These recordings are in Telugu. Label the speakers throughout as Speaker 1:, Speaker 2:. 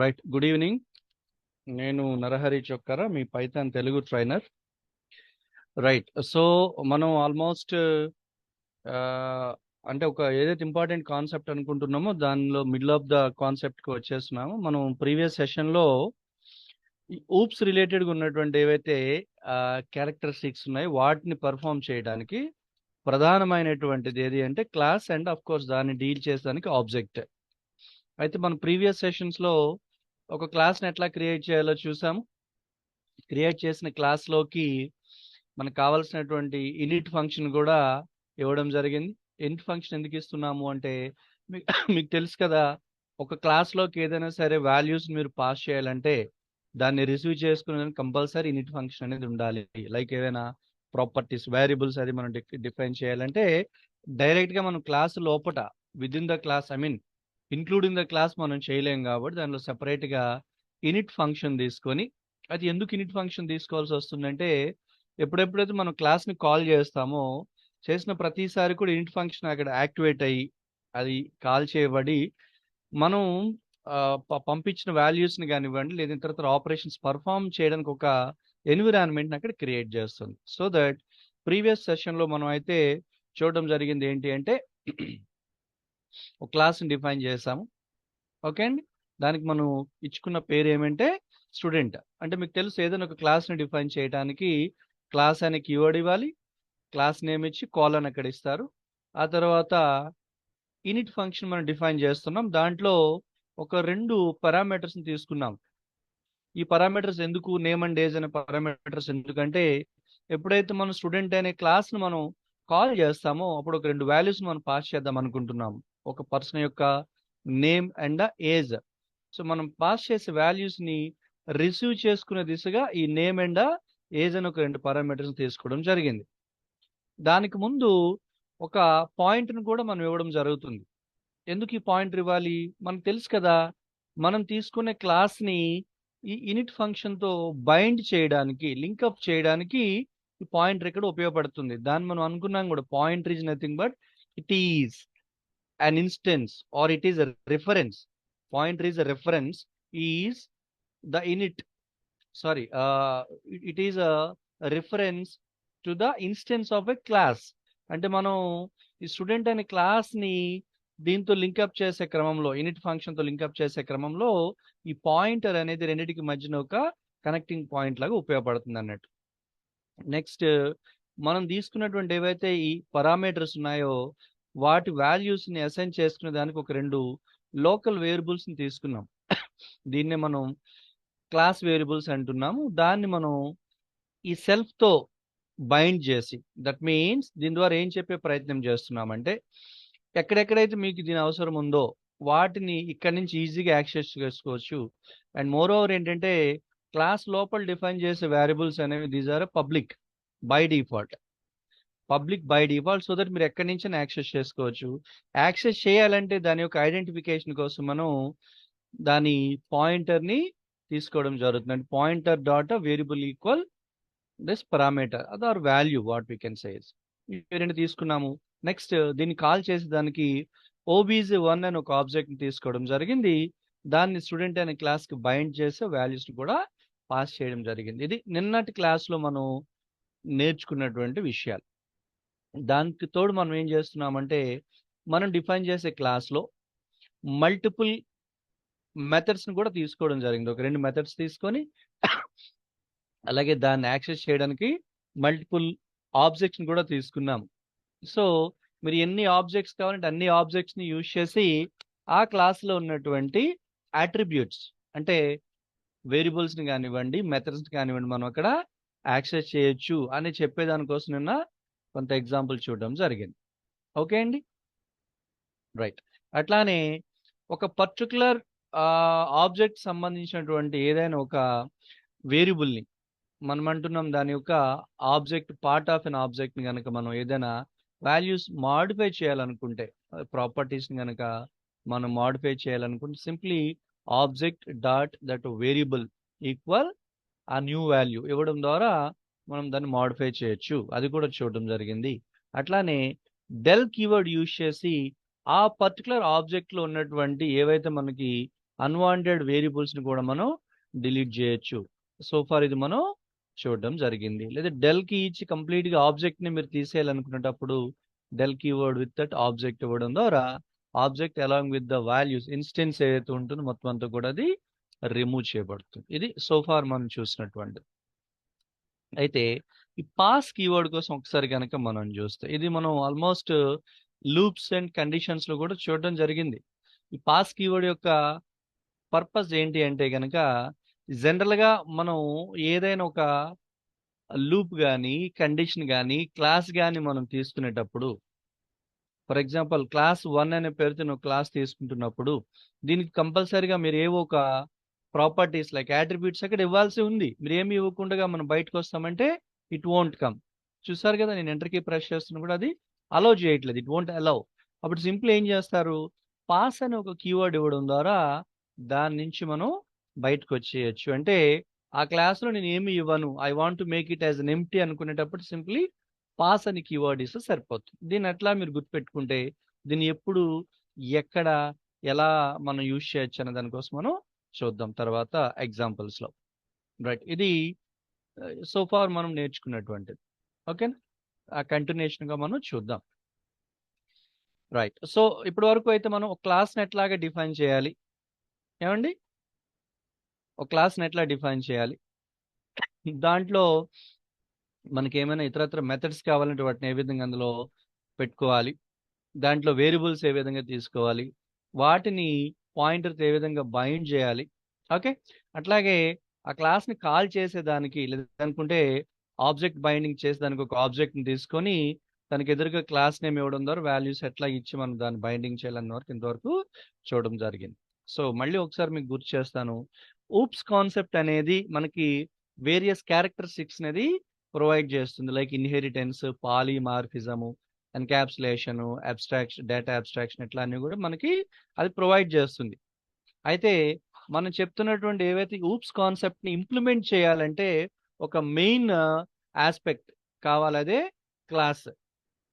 Speaker 1: Right good evening. నేను నరహరి చొక్కర, మీ Python Telugu trainer. Right. So మనం ఆల్మోస్ట్ అంటే ఒక ఏదైతే ఇంపార్టెంట్ కాన్సెప్ట్ అనుకుంటున్నామో దానిలో మిడిల్ ఆఫ్ ద కాన్సెప్ట్కి వచ్చేస్తున్నాము. మనం ప్రీవియస్ సెషన్లో ఊప్స్ రిలేటెడ్గా ఉన్నటువంటి ఏవైతే క్యారెక్టరిస్టిక్స్ ఉన్నాయో వాటిని పర్ఫామ్ చేయడానికి ప్రధానమైనటువంటిది ఏది అంటే క్లాస్ అండ్ ఆఫ్ కోర్స్ దాన్ని డీల్ చేసేదానికి ఆబ్జెక్ట్. అయితే మనం ప్రీవియస్ సెషన్స్లో ఒక క్లాస్ని ఎట్లా క్రియేట్ చేయాలో చూసాము. క్రియేట్ చేసిన క్లాస్లోకి మనకు కావాల్సినటువంటి ఇనిట్ ఫంక్షన్ కూడా ఇవ్వడం జరిగింది. ఇనిట్ ఫంక్షన్ ఎందుకు ఇస్తున్నాము అంటే మీకు తెలుసు కదా, ఒక క్లాస్లోకి ఏదైనా సరే వాల్యూస్ మీరు పాస్ చేయాలంటే దాన్ని రిసీవ్ చేసుకునే కంపల్సరీ ఇనిట్ ఫంక్షన్ అనేది ఉండాలి. లైక్ ఏదైనా ప్రాపర్టీస్ వేరియబుల్స్ అది మనం డిఫైన్ చేయాలంటే డైరెక్ట్గా మనం క్లాస్ లోపట within the class including the class మనం చేయలేం కాబట్టి దానిలో సెపరేట్గా ఇనిట్ ఫంక్షన్ తీసుకొని, అది ఎందుకు ఇనిట్ ఫంక్షన్ తీసుకోవాల్సి వస్తుందంటే ఎప్పుడెప్పుడైతే మనం క్లాస్ని కాల్ చేస్తామో చేసిన ప్రతిసారి కూడా ఇనిట్ ఫంక్షన్ అక్కడ యాక్టివేట్ అయ్యి అది కాల్ చేయబడి మనం పంపించిన వాల్యూస్ని కానివ్వండి లేదా తర్వాత ఆపరేషన్స్ పర్ఫామ్ చేయడానికి ఒక ఎన్విరాన్మెంట్ని అక్కడ క్రియేట్ చేస్తుంది. సో దట్ ప్రీవియస్ సెషన్లో మనం అయితే చూడడం జరిగింది ఏంటి అంటే ఒక క్లాస్ని డిఫైన్ చేసాము. ఓకే అండి, దానికి మనం ఇచ్చుకున్న పేరు ఏమంటే స్టూడెంట్. అంటే మీకు తెలుసు ఏదైనా ఒక క్లాస్ని డిఫైన్ చేయడానికి క్లాస్ అనే కీవర్డ్ ఇవ్వాలి, క్లాస్ నేమ్ ఇచ్చి కాలన్ అక్కడ ఇస్తారు. ఆ తర్వాత ఇనిట్ ఫంక్షన్ మనం డిఫైన్ చేస్తున్నాం. దాంట్లో ఒక 2 పారామీటర్స్ని తీసుకున్నాం. ఈ పారామీటర్స్ ఎందుకు, నేమ్ అండ్ ఏజ్ అనే పారామీటర్స్ ఎందుకంటే ఎప్పుడైతే మనం స్టూడెంట్ అనే క్లాస్ను మనం కాల్ చేస్తామో అప్పుడు ఒక 2 వాల్యూస్ మనం పాస్ చేద్దాం అనుకుంటున్నాం. ఒక పర్సన్ యొక్క నేమ్ అండ్ ఏజ్. సో మనం పాస్ చేసే వాల్యూస్ని రిసీవ్ చేసుకునే దిశగా ఈ నేమ్ అండ్ ఏజ్ అని ఒక 2 పారామీటర్స్ తీసుకోవడం జరిగింది. దానికి ముందు ఒక పాయింట్ను కూడా మనం ఇవ్వడం జరుగుతుంది. ఎందుకు ఈ పాయింట్ ఇవ్వాలి? మనకు తెలుసు కదా, మనం తీసుకునే క్లాస్ని ఈ ఇనిట్ ఫంక్షన్తో బైండ్ చేయడానికి, లింకప్ చేయడానికి ఈ పాయింటర్ ఇక్కడ ఉపయోగపడుతుంది. దాన్ని మనం అనుకున్నాం కూడా, pointer is nothing but it is an instance or it is a reference. Pointer is a reference, is the init, sorry, it is a reference to the instance of a class. అంటే మనం ఈ స్టూడెంట్ అనే క్లాస్ని దీంతో లింకప్ చేసే క్రమంలో, ఇనిట్ ఫంక్షన్తో లింకప్ చేసే క్రమంలో ఈ పాయింటర్ అనేది రెండింటికి మధ్యన ఒక కనెక్టింగ్ పాయింట్ లాగా ఉపయోగపడుతుంది అన్నట్టు. నెక్స్ట్ మనం తీసుకున్నటువంటి ఏవైతే ఈ పారామీటర్స్ ఉన్నాయో వాటి వాల్యూస్ని అసైన్ చేసుకునే దానికి ఒక 2 లోకల్ వేరియబుల్స్ని తీసుకున్నాం. దీన్నే మనం క్లాస్ వేరియబుల్స్ అంటున్నాము. దాన్ని మనం ఈ సెల్ఫ్తో బైండ్ చేసి, దట్ మీన్స్ దీని ద్వారా ఏం చెప్పే ప్రయత్నం చేస్తున్నామంటే ఎక్కడెక్కడైతే మీకు దీని అవసరం ఉందో వాటిని ఇక్కడి నుంచి ఈజీగా యాక్సెస్ చేసుకోవచ్చు. అండ్ మోర్ ఓవర్ ఏంటంటే క్లాస్ లోపల డిఫైన్ చేసే వేరియబుల్స్ అనేవి these are public by default, so that మీరు ఎక్కడి నుంచి యాక్సెస్ చేసుకోవచ్చు. యాక్సెస్ చేయాలంటే దాని యొక్క ఐడెంటిఫికేషన్ కోసం మనం దాని పాయింటర్ని తీసుకోవడం జరుగుతుంది. అంటే pointer dot variable equal this parameter other value what we can says. ఈ 2 తీసుకున్నాము. నెక్స్ట్ దీన్ని కాల్ చేసే దానికి OBJ1 అని ఒక ఆబ్జెక్ట్ని తీసుకోవడం జరిగింది. దాన్ని స్టూడెంట్ అనే క్లాస్కి బైండ్ చేసే వాల్యూస్ని కూడా పాస్ చేయడం జరిగింది. ఇది నిన్నటి క్లాస్లో మనం నేర్చుకున్నటువంటి విషయాలు. దానికి తోడు మనం ఏం చేస్తున్నామంటే మనం డిఫైన్ చేసే క్లాస్లో మల్టిపుల్ మెథడ్స్ని కూడా తీసుకోవడం జరిగింది. ఒక 2 మెథడ్స్ తీసుకొని అలాగే దాన్ని యాక్సెస్ చేయడానికి మల్టిపుల్ ఆబ్జెక్ట్స్ని కూడా తీసుకున్నాం. సో మీరు ఎన్ని ఆబ్జెక్ట్స్ కావాలంటే అన్ని ఆబ్జెక్ట్స్ని యూజ్ చేసి ఆ క్లాస్లో ఉన్నటువంటి అట్రిబ్యూట్స్ అంటే వేరియబుల్స్ని కానివ్వండి, మెథడ్స్ని కానివ్వండి, మనం అక్కడ యాక్సెస్ చేయొచ్చు అని చెప్పేదానికోసం నిన్న కొంత ఎగ్జాంపుల్ చూడడం జరిగింది. ఓకే అండి, రైట్. అట్లానే ఒక పర్టికులర్ ఆబ్జెక్ట్ సంబంధించినటువంటి ఏదైనా ఒక వేరియబుల్ని మనం అంటున్నాం, దాని యొక్క ఆబ్జెక్ట్ పార్ట్ ఆఫ్ ఎన్ ఆబ్జెక్ట్ని కనుక మనం ఏదైనా వాల్యూస్ మాడిఫై చేయాలనుకుంటే, ప్రాపర్టీస్ని కనుక మనం మాడిఫై చేయాలనుకుంటే simply object dot that variable equal ఆ న్యూ వాల్యూ ఇవ్వడం ద్వారా మనం దాన్ని మాడిఫై చేయొచ్చు. అది కూడా చూడడం జరిగింది. అట్లానే డెల్ కీవర్డ్ యూజ్ చేసి ఆ పర్టికులర్ ఆబ్జెక్ట్లో ఉన్నటువంటి ఏవైతే మనకి అన్వాంటెడ్ వేరియబుల్స్ని కూడా మనం డిలీట్ చేయొచ్చు. సో ఫార్ ఇది మనం చూడడం జరిగింది. లేదా డెల్ కీ ఇచ్చి కంప్లీట్గా ఆబ్జెక్ట్ని మీరు తీసేయాలనుకునేటప్పుడు del keyword with that object ఇవ్వడం ద్వారా object along with the values instance ఏదైతే ఉంటుందో మొత్తం అంతా కూడా అది రిమూవ్ చేయబడుతుంది. ఇది సోఫార్ మనం చూసినటువంటి. అయితే ఈ పాస్ కీవర్డ్ కోసం ఒకసారి కనుక మనం చూస్తే ఇది మనం ఆల్మోస్ట్ లూప్స్ అండ్ కండిషన్స్ లో కూడా చూడడం జరిగింది. ఈ పాస్ కీవర్డ్ యొక్క పర్పస్ ఏంటి అంటే కనుక జనరల్ గా మనం ఏదైనా ఒక లూప్ కానీ కండిషన్ కానీ క్లాస్ కానీ మనం తీసుకునేటప్పుడు, ఫర్ ఎగ్జాంపుల్ క్లాస్ 1 అనే పేరుతో నువ్వు క్లాస్ తీసుకుంటున్నప్పుడు దీనికి కంపల్సరీగా మీరు ఏవో ఒక ప్రాపర్టీస్ లైక్ యాట్రిబ్యూట్స్ అక్కడ ఇవ్వాల్సి ఉంది. మీరు ఏమి ఇవ్వకుండా మనం బయటకు వస్తామంటే ఇట్ వోంట్ కమ్. చూసారు కదా, నేను ఎంటర్ కీ ప్రెస్ చేస్తున్నా కూడా అది అలౌ చేయట్లేదు, ఇట్ వోంట్ అలౌ. అప్పుడు సింపుల్ ఏం చేస్తారు, పాస్ అని ఒక కీవర్డ్ ఇవ్వడం ద్వారా దాని నుంచి మనం బయటకు వచ్చేయచ్చు. అంటే ఆ క్లాస్లో నేను ఏమి ఇవ్వను, I want to make it as an empty అనుకునేటప్పుడు సింప్లీ పాస్ అని కీవర్డ్ ఇస్తే సరిపోతుంది. దీన్ని ఎట్లా మీరు గుర్తుపెట్టుకుంటే దీన్ని ఎప్పుడు ఎక్కడ ఎలా మనం యూజ్ చేయొచ్చు అనే దానికోసం మనం చూద్దాం తర్వాత ఎగ్జాంపుల్స్ లో. రైట్, ఇది సో ఫార్ మనం నేర్చుకున్నటువంటిది. ఓకేనా, ఆ కంటిన్యూషన్ గా మనం చూద్దాం. రైట్, సో ఇప్పటి వరకు అయితే మనం ఒక క్లాస్ని ఎట్లాగా డిఫైన్ చేయాలి, ఏమండి ఒక క్లాస్ని ఎట్లా డిఫైన్ చేయాలి, దాంట్లో మనకి ఏమైనా ఇతరత్ర మెథడ్స్ కావాలంటే వాటిని ఏ విధంగా అందులో పెట్టుకోవాలి, దాంట్లో వేరియబుల్స్ ఏ విధంగా తీసుకోవాలి, వాటిని పాయింటర్తో ఏ విధంగా బైండ్ చేయాలి. ఓకే, అట్లాగే ఆ క్లాస్ని కాల్ చేసేదానికి లేదనుకుంటే ఆబ్జెక్ట్ బైండింగ్ చేసి దానికి ఒక ఆబ్జెక్ట్ని తీసుకొని దానికి ఎదురుగా క్లాస్ నేమ్ ఇవ్వడం ద్వారా వాల్యూస్ ఎట్లా ఇచ్చి మనం దాన్ని బైండింగ్ చేయాలన్న వరకు ఇంతవరకు చూడడం జరిగింది. సో మళ్ళీ ఒకసారి మీకు గుర్తు చేస్తాను, ఊప్స్ కాన్సెప్ట్ అనేది మనకి వేరియస్ క్యారెక్టరిస్టిక్స్ అనేది ప్రొవైడ్ చేస్తుంది. Like inheritance, polymorphism, encapsulation, abstraction, data abstraction, ఇట్లా అన్ని కూడా మనకి అది ప్రొవైడ్ చేస్తుంది. అయితే మనం చెప్తున్నటువంటి ఏవైతే ఊప్స్ కాన్సెప్ట్ ని ఇంప్లిమెంట్ చేయాలంటే ఒక మెయిన్ ఆస్పెక్ట్ కావాలి, అదే క్లాస్.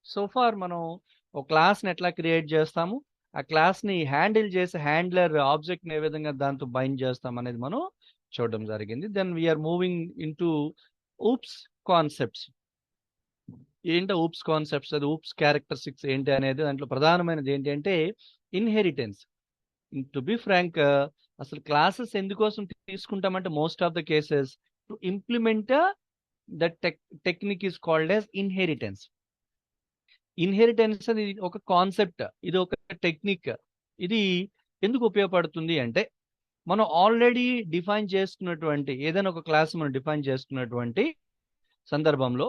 Speaker 1: సో ఫార్ మనం ఒక క్లాస్ని ఎట్లా క్రియేట్ చేస్తాము, ఆ క్లాస్ని హ్యాండిల్ చేసే హ్యాండ్లర్ ఆబ్జెక్ట్ని ఏ విధంగా దాంతో బైండ్ చేస్తాం అనేది మనం చూడడం జరిగింది. Then we are moving into oops concepts. ఏంటో ఊప్స్ కాన్సెప్ట్స్, అది ఊప్స్ క్యారెక్టరిస్టిక్స్ ఏంటి అనేది దాంట్లో ప్రధానమైనది ఏంటి అంటే ఇన్హెరిటెన్స్. టు బి ఫ్రాంక్, అసలు క్లాసెస్ ఎందుకోసం తీసుకుంటామంటే most of the cases to implement the technique is called as inheritance. Inheritance అది ఒక కాన్సెప్ట్, ఇది ఒక టెక్నిక్. ఇది ఎందుకు ఉపయోగపడుతుంది అంటే మనం ఆల్రెడీ డిఫైన్ చేసుకున్నటువంటి ఏదైనా ఒక క్లాస్ మనం డిఫైన్ చేసుకున్నటువంటి సందర్భంలో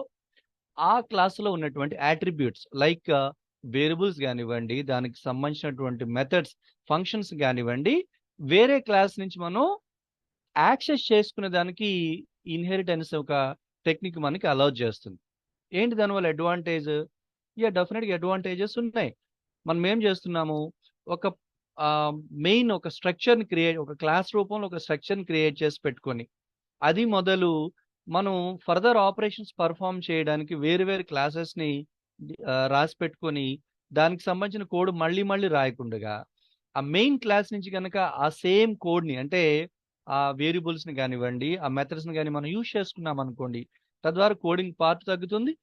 Speaker 1: ఆ క్లాసులో ఉన్నటువంటి యాట్రిబ్యూట్స్ లైక్ వేరియబుల్స్ కానివ్వండి, దానికి సంబంధించినటువంటి మెథడ్స్, ఫంక్షన్స్ కానివ్వండి, వేరే క్లాస్ నుంచి మనం యాక్సెస్ చేసుకునే దానికి ఇన్హెరిటెన్స్ ఒక టెక్నిక్ మనకి అలౌ చేస్తుంది. ఏంటి దానివల్ల అడ్వాంటేజ్? డెఫినెట్గా అడ్వాంటేజెస్ ఉన్నాయి. మనం ఏం చేస్తున్నాము, ఒక మెయిన్ ఒక స్ట్రక్చర్ని క్రియేట్, ఒక క్లాస్ రూపంలో ఒక స్ట్రక్చర్ని క్రియేట్ చేసి పెట్టుకొని అది మొదలు మనం ఫర్దర్ ఆపరేషన్స్ పర్ఫామ్ చేయడానికి వేరు వేరు క్లాసెస్ని రాసి పెట్టుకొని దానికి సంబంధించిన కోడ్ మళ్ళీ మళ్ళీ రాయకుండా ఆ మెయిన్ క్లాస్ నుంచి కనుక ఆ సేమ్ కోడ్ని అంటే ఆ వేరియబుల్స్ని కానివ్వండి, ఆ మెథడ్స్ని కానీ మనం యూజ్ చేసుకున్నాం అనుకోండి, తద్వారా కోడింగ్ పార్ట్ తగ్గుతుంది,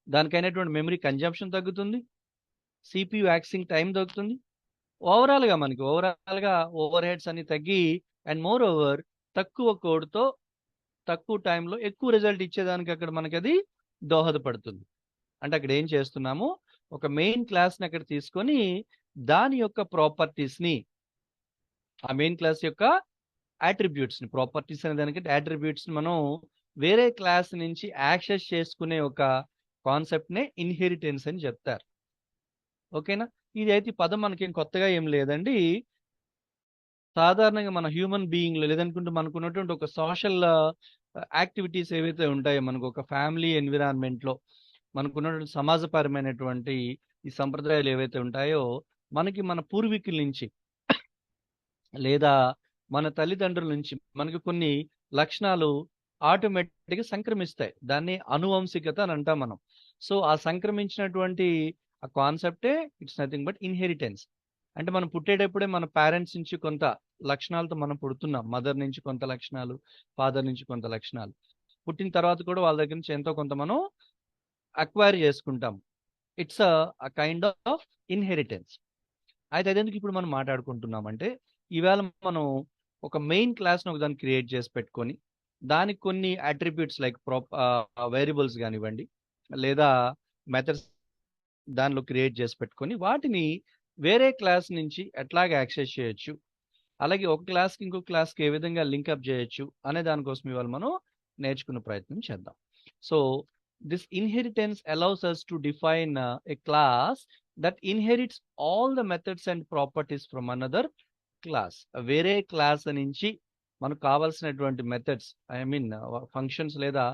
Speaker 1: దానికైనటువంటి మెమరీ కన్జంప్షన్ తగ్గుతుంది, సిపియు యాక్సింగ్ టైం తగ్గుతుంది, ఓవరాల్గా ఓవర్ హెడ్స్ అన్ని తగ్గి అండ్ మోర్ ఓవర్ తక్కువ కోడ్తో తక్కువ టైంలో ఎక్కువ రిజల్ట్ ఇచ్చేదానికి అక్కడ మనకి అది దోహదపడుతుంది. అంటే అక్కడ ఏం చేస్తున్నాము, ఒక మెయిన్ క్లాస్ని అక్కడ తీసుకొని దాని యొక్క ప్రాపర్టీస్ని, ఆ మెయిన్ క్లాస్ యొక్క యాట్రిబ్యూట్స్ని, ప్రాపర్టీస్ అనే దానికంటే యాట్రిబ్యూట్స్ని మనం వేరే క్లాస్ నుంచి యాక్సెస్ చేసుకునే ఒక కాన్సెప్ట్నే ఇన్హెరిటెన్స్ అని చెప్తారు. ఓకేనా, ఇది అయితే పదం మనకేం కొత్తగా ఏం లేదండి. సాధారణంగా మన హ్యూమన్ బీయింగ్లో లేదనుకుంటే మనకున్నటువంటి ఒక సోషల్ యాక్టివిటీస్ ఏవైతే ఉంటాయో, మనకు ఒక ఫ్యామిలీ ఎన్విరాన్మెంట్లో మనకున్నటువంటి సమాజపరమైనటువంటి ఈ సంప్రదాయాలు ఏవైతే ఉంటాయో మనకి మన పూర్వీకుల నుంచి లేదా మన తల్లిదండ్రుల నుంచి మనకి కొన్ని లక్షణాలు ఆటోమేటిక్గా సంక్రమిస్తాయి. దాన్ని అనువంశికత అని అంటాం మనం. సో ఆ సంక్రమించినటువంటి ఆ కాన్సెప్టే ఇట్స్ నథింగ్ బట్ ఇన్హెరిటెన్స్. అంటే మనం పుట్టేటప్పుడే మన పేరెంట్స్ నుంచి కొంత లక్షణాలతో మనం పుడుతున్నాం. మదర్ నుంచి కొంత లక్షణాలు, ఫాదర్ నుంచి కొంత లక్షణాలు. పుట్టిన తర్వాత కూడా వాళ్ళ దగ్గర నుంచి ఎంతో కొంత మనం అక్వైర్ చేసుకుంటాం. It's a kind of inheritance. అయితే అదెందుకు ఇప్పుడు మనం మాట్లాడుకుంటున్నామంటే, ఈవేళ మనం ఒక మెయిన్ క్లాస్‌ని ఒకదాన్ని క్రియేట్ చేసి పెట్టుకొని, దానికి కొన్ని అట్రిబ్యూట్స్ లైక్ వేరియబుల్స్ గానివ్వండి, లేదా మెథడ్స్ దానిలో క్రియేట్ చేసి పెట్టుకొని, వాటిని వేరే క్లాస్ నుంచి ఎట్లాగా యాక్సెస్ చేయొచ్చు, అలాగే ఒక క్లాస్‌కి ఇంకో క్లాస్‌కి ఏ విధంగా లింకప్ చేయొచ్చు అనే దానికోసం ఇవాళ మనం నేర్చుకునే ప్రయత్నం చేద్దాం. So, this inheritance allows us to define a class that inherits all the methods and properties from another class. వేరే క్లాస్ నుంచి మనకు కావాల్సినటువంటి మెథడ్స్, ఐ మీన్ ఫంక్షన్స్ లేదా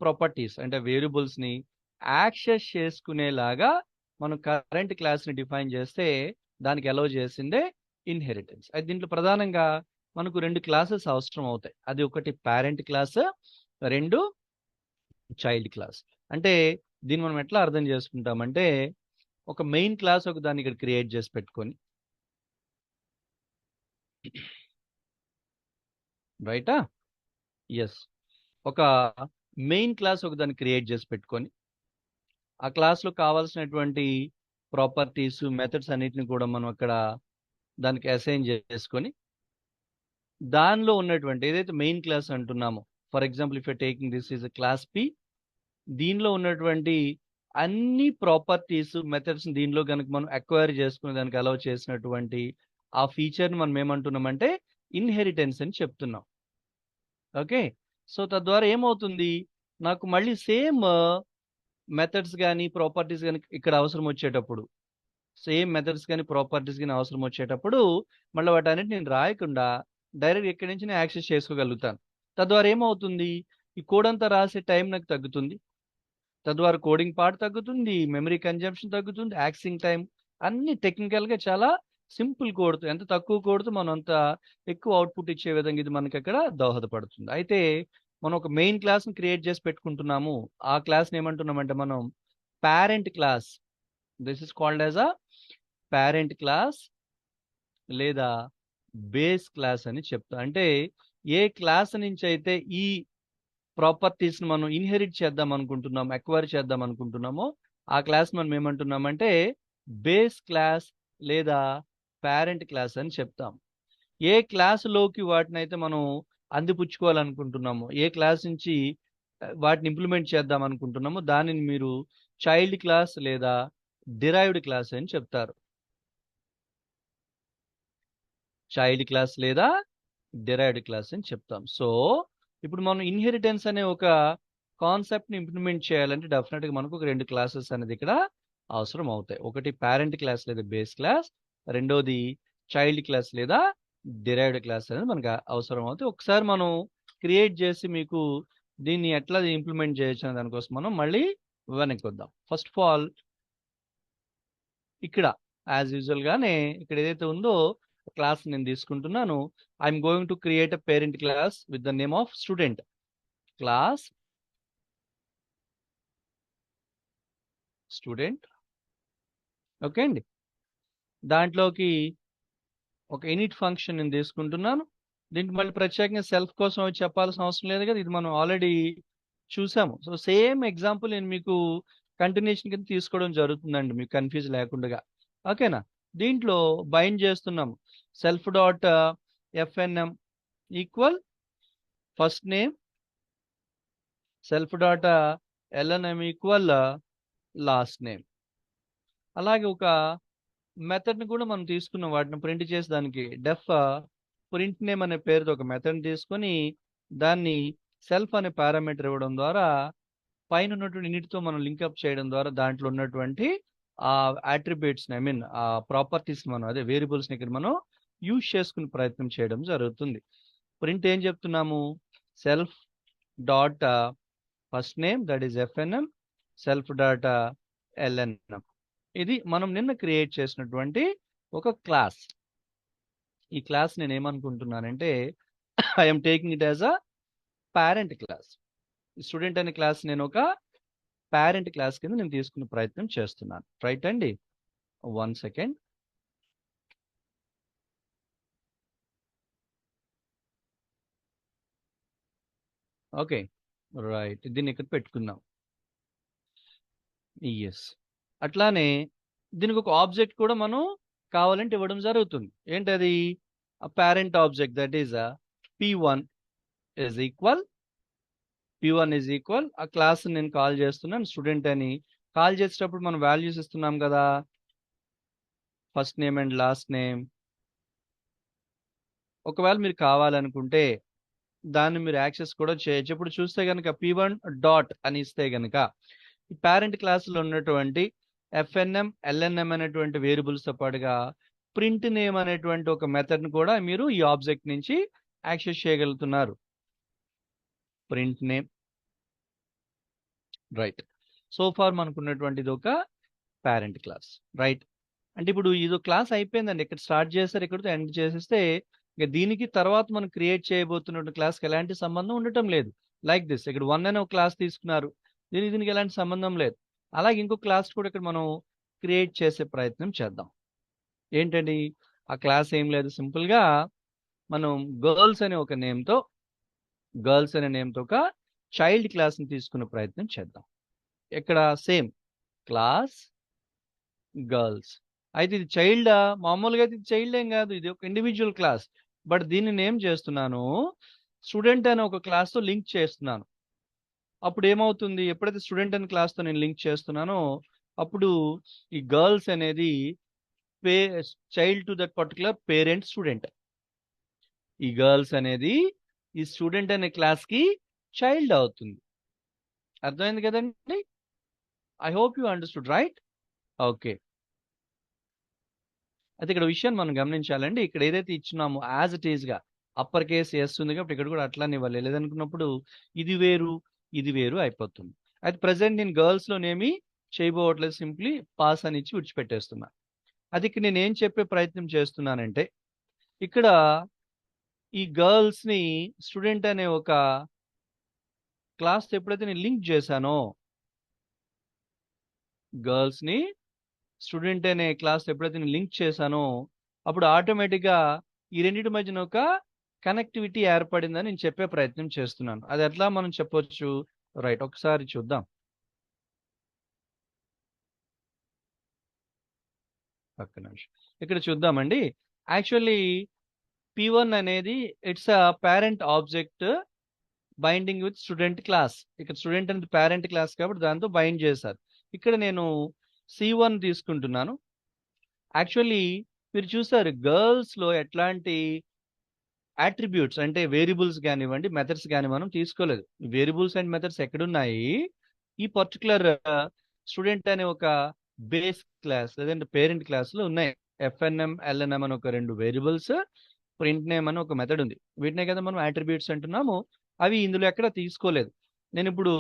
Speaker 1: ప్రాపర్టీస్ అంటే వేరియబుల్స్‌ని యాక్సెస్ చేసుకునేలాగా మనం కరెంట్ క్లాస్‌ని డిఫైన్ చేస్తే దానికి అలౌ చేసిందే ఇన్హెరిటెన్స్. అయితే దీంట్లో ప్రధానంగా మనకు 2 క్లాసెస్ అవసరం అవుతాయి. అది ఒకటి పేరెంట్ క్లాస్, 2 చైల్డ్ క్లాస్. అంటే దీన్ని మనం ఎట్లా అర్థం చేసుకుంటామంటే, ఒక మెయిన్ క్లాస్ ఒకదాన్ని ఇక్కడ క్రియేట్ చేసి పెట్టుకొని, రైటా? యెస్. ఒక మెయిన్ క్లాస్ ఒకదాన్ని క్రియేట్ చేసి పెట్టుకొని, ఆ క్లాస్‌లో కావాల్సినటువంటి ప్రాపర్టీస్, మెథడ్స్ అన్నిటిని కూడా మనం అక్కడ దానికి అసైన్ చేసుకొని, దానిలో ఉన్నటువంటి ఏదైతే మెయిన్ క్లాస్ అంటున్నామో, for example if you are taking this is a class P, దీనిలో ఉన్నటువంటి అన్ని ప్రాపర్టీస్, మెథడ్స్ దీనిలో గనుక మనం అక్వైర్ చేసుకునే దానికి అలౌ చేసినటువంటి ఆ ఫీచర్‌ని మనం ఏమంటున్నామంటే ఇన్హెరిటెన్స్ అని చెప్తున్నాం. ఓకే. సో, తద్వారా ఏమవుతుంది, నాకు మళ్ళీ సేమ్ మెథడ్స్ గాని, ప్రాపర్టీస్ గాని ఇక్కడ అవసరం వచ్చేటప్పుడు, సేమ్ మెథడ్స్ గాని, ప్రాపర్టీస్ గాని అవసరం వచ్చేటప్పుడు, మళ్ళీ వాటన్నిటిని నేను రాయకుండా డైరెక్ట్ ఇక్కడి నుంచి నేను యాక్సెస్ చేసుకోగలుగుతాను. తద్వారా ఏమవుతుంది, ఈ కోడ్ అంతా రాసే టైం నాకు తగ్గుతుంది. తద్వారా కోడింగ్ పార్ట్ తగ్గుతుంది, మెమరీ కన్జంప్షన్ తగ్గుతుంది, యాక్సెసింగ్ టైం అన్ని టెక్నికల్‌గా చాలా సింపుల్ కోడ్‌తో, ఎంత తక్కువ కోడ్‌తో మనం అంత ఎక్కువ అవుట్‌పుట్ ఇచ్చే విధంగా ఇది మనకక్కడ దోహదపడుతుంది. అయితే మనం ఒక మెయిన్ క్లాస్‌ని క్రియేట్ చేసి పెట్టుకుంటున్నాము. ఆ క్లాస్‌ని ఏమంటున్నామంటే మనం parent class. This is called as a parent class లేదా బేస్ క్లాస్ అని చెప్తాం. అంటే ఏ క్లాస్ నుంచి అయితే ఈ ప్రాపర్టీస్‌ని మనం ఇన్హెరిట్ చేద్దాం అనుకుంటున్నాం, అక్వైర్ చేద్దాం అనుకుంటున్నామో, ఆ క్లాస్ మనం ఏమంటున్నామంటే బేస్ క్లాస్ లేదా పేరెంట్ క్లాస్ అని చెప్తాం. ఏ క్లాస్‌లోకి వాటినైతే మనం అందిపుచ్చుకోవాలనుకుంటున్నామో, ఏ క్లాస్ నుంచి వాటిని ఇంప్లిమెంట్ చేద్దాం అనుకుంటున్నామో, దానిని మీరు చైల్డ్ క్లాస్ లేదా డిరైవ్డ్ క్లాస్ అని చెప్తారు. చైల్డ్ క్లాస్ లేదా డిరైవ్డ్ క్లాస్ అని చెప్తాం. సో, ఇప్పుడు మనం ఇన్హెరిటెన్స్ అనే ఒక కాన్సెప్ట్‌ని ఇంప్లిమెంట్ చేయాలంటే డెఫినిట్‌గా మనకు ఒక 2 క్లాసెస్ అనేది ఇక్కడ అవసరం అవుతాయి. ఒకటి పేరెంట్ క్లాస్ లేదా బేస్ క్లాస్, రెండోది చైల్డ్ క్లాస్ లేదా డిరైవ్డ్ క్లాస్ అనేది మనకు అవసరం అవుతాయి. ఒకసారి మనం క్రియేట్ చేసి మీకు దీన్ని ఎట్లా ఇంప్లిమెంట్ చేయొచ్చు అనే దానికోసం మనం మళ్ళీ వెనక్కొద్దాం. ఫస్ట్ ఆఫ్ ఆల్ ఇక్కడ యాజ్ యూజువల్ గానే ఇక్కడ ఏదైతే ఉందో క్లాస్ నేను తీసుకుంటున్నాను. I'm going to create a parent class with the name of student. Class student. Okay అండి. దాంట్లోకి ఒక ఇనిట్ ఫంక్షన్ నేను తీసుకుంటున్నాను. దీనికి మళ్ళీ ప్రత్యేకంగా సెల్ఫ్ కోసం అవి చెప్పాల్సిన అవసరం లేదు కదా! ఇది మనం ఆల్రెడీ చూసాము. సో, సేమ్ ఎగ్జాంపుల్ నేను మీకు కంటిన్యూషన్ కింద తీసుకోవడం జరుగుతుందండి, మీకు కన్‌ఫ్యూజ్ లేకుండగా. ఓకేనా? దీంట్లో బైండ్ చేస్తున్నాము. Self dot FNM equal first name, self dot LNM equal last name. అలాగే ఒక మెథడ్‌ని కూడా మనం తీసుకున్నాం. వాటిని ప్రింట్ చేసి దానికి ప్రింట్ నేమ్ అనే పేరుతో ఒక మెథడ్‌ని తీసుకొని, దాన్ని సెల్ఫ్ అనే పారామీటర్ ఇవ్వడం ద్వారా పైన ఉన్నటువంటి ఇనిట్‌తో మనం లింకప్ చేయడం ద్వారా దాంట్లో ఉన్నటువంటి అట్రిబ్యూట్స్‌ని, ఐ మీన్ ప్రాపర్టీస్‌ని మనం అదే వేరియబుల్స్‌ని ఇక్కడ మనం యూజ్ చేసుకునే ప్రయత్నం చేయడం జరుగుతుంది. ప్రింట్ ఏం చెప్తున్నాము? Self dot first name that is FNM, self dot LNM. ఇది మనం నిన్న క్రియేట్ చేసినటువంటి ఒక క్లాస్. ఈ క్లాస్ నేను ఏమనుకుంటున్నానంటే I am taking it as a parent class. Student అనే క్లాస్ నేను ఒక పేరెంట్ క్లాస్ కింద నేను తీసుకునే ప్రయత్నం చేస్తున్నాను. రైట్ అండి? 1 సెకండ్. Okay, right. దీన్ని ఇక్కడ పెట్టుకుందాం. ఎస్. అట్లానే దీనికి ఒక ఆబ్జెక్ట్ కూడా మనం కావాలంటే ఇవ్వడం జరుగుతుంది. ఏంటది? Parent object that is p1 is equal ఆ క్లాస్ నేను కాల్ చేస్తున్నాను స్టూడెంట్ అని. కాల్ చేసేటప్పుడు మనం వాల్యూస్ ఇస్తున్నాం కదా, first name and last name. ఒకవేళ మీరు కావాలనుకుంటే దాన్ని మీరు యాక్సెస్ కూడా చేయొచ్చు. ఇప్పుడు చూస్తే కనుక p1 డాట్ అని ఇస్తే కనుక ఈ పేరెంట్ క్లాసులో ఉన్నటువంటి ఎఫ్ఎన్ఎం ఎల్ఎన్ఎం అనేటువంటి వేరియబుల్స్ తో పాటుగా ప్రింట్ నేమ్ అనేటువంటి ఒక మెథడ్ ని కూడా మీరు ఈ ఆబ్జెక్ట్ నుంచి యాక్సెస్ చేయగలుగుతున్నారు. Print name, right. So far మనకున్నటువంటి ఇది ఒక పేరెంట్ క్లాస్, రైట్. అంటే ఇప్పుడు ఇది క్లాస్ అయిపోయిందండి, ఇక్కడ స్టార్ట్ చేస్తారు, ఇక్కడితో ఎండ్ చేసేస్తే ఇక దీనికి తర్వాత మనం క్రియేట్ చేయబోతున్న క్లాస్కి ఎలాంటి సంబంధం ఉండటం లేదు. లైక్ దిస్, ఇక్కడ 1 అనే ఒక క్లాస్ తీసుకున్నారు, దీనికి ఎలాంటి సంబంధం లేదు. అలాగే ఇంకో క్లాస్ కూడా ఇక్కడ మనం క్రియేట్ చేసే ప్రయత్నం చేద్దాం. ఏంటండి ఆ క్లాస్? ఏం లేదు, సింపుల్ గా మనం గర్ల్స్ అనే ఒక నేమ్తో ఒక చైల్డ్ క్లాస్ ని తీసుకునే ప్రయత్నం చేద్దాం. ఇక్కడ సేమ్ క్లాస్ గర్ల్స్. అయితే ఇది చైల్డా? మామూలుగా అయితే ఇది చైల్డ్ ఏం కాదు, ఇది ఒక ఇండివిజువల్ క్లాస్. బట్ దీన్ని నేను ఏం చేస్తున్నాను, స్టూడెంట్ అనే ఒక క్లాస్ తో లింక్ చేస్తున్నాను. అప్పుడు ఏమవుతుంది, ఎప్పుడైతే స్టూడెంట్ అనే క్లాస్ తో నేను లింక్ చేస్తున్నానో అప్పుడు ఈ గర్ల్స్ అనేది child to that particular parent student. ఈ గర్ల్స్ అనేది ఈ స్టూడెంట్ అనే క్లాస్ కి చైల్డ్ అవుతుంది. అర్థమైంది కదండి? I hope you understood, right? Okay. అయితే ఇక్కడ విషయాన్ని మనం గమనించాలండి. ఇక్కడ ఏదైతే ఇచ్చినామో యాజ్ ఇట్ ఈస్ గా అప్పర్ కేస్ ఎస్ ఉంది కాబట్టి ఇక్కడ కూడా అట్లానే ఇవ్వాలి. లేదనుకున్నప్పుడు ఇది వేరు ఇది వేరు అయిపోతుంది. అయితే ప్రజెంట్ నేను గర్ల్స్ లోనేమి చేయబోవట్లేదు, సింప్లీ పాస్ అని ఇచ్చి విడిచిపెట్టేస్తున్నా. అది ఇక్కడ నేను ఏం చెప్పే ప్రయత్నం చేస్తున్నానంటే, ఇక్కడ ఈ గర్ల్స్ ని స్టూడెంట్ అనే ఒక క్లాస్ ఎప్పుడైతే నేను లింక్ చేశానో, గర్ల్స్ ని స్టూడెంట్ అనే క్లాస్ ఎప్పుడైతే నేను లింక్ చేశానో అప్పుడు ఆటోమేటిక్ గా ఈ రెండింటి మధ్యన ఒక కనెక్టివిటీ ఏర్పడిందని నేను చెప్పే ప్రయత్నం చేస్తున్నాను. అది ఎట్లా మనం చెప్పొచ్చు? రైట్, ఒకసారి చూద్దాం. ఒక్క నిమిషం ఇక్కడ చూద్దామండి. యాక్చువల్లీ p1 అనేది it's a parent object binding with student class. ఇక్కడ స్టూడెంట్ అనేది పేరెంట్ క్లాస్ కాబట్టి దాంతో బైండ్ చేశారు. ఇక్కడ నేను c1 తీసుకుంటున్నాను. యాక్చువల్లీ మీరు చూసారు గర్ల్స్ లో ఎట్లాంటి అట్రిబ్యూట్స్ అంటే వేరియబుల్స్ కానివ్వండి మెథడ్స్ కానీ మనం తీసుకోలేదు. వేరియబుల్స్ అండ్ మెథడ్స్ ఎక్కడున్నాయి? ఈ పర్టికులర్ స్టూడెంట్ అనే ఒక బేస్ క్లాస్ లేదంటే పేరెంట్ క్లాస్ లో ఉన్నాయి. ఎఫ్ఎన్ఎం ఎల్ఎన్ఎం అని ఒక 2 వేరియబుల్స్, ప్రింట్ నేమ్ అని ఒక మెథడ్ ఉంది. వీటినే కదా మనం అట్రిబ్యూట్స్ అంటున్నాము. అవి ఇందులో ఎక్కడ తీసుకోలేదు. నేను ఇప్పుడు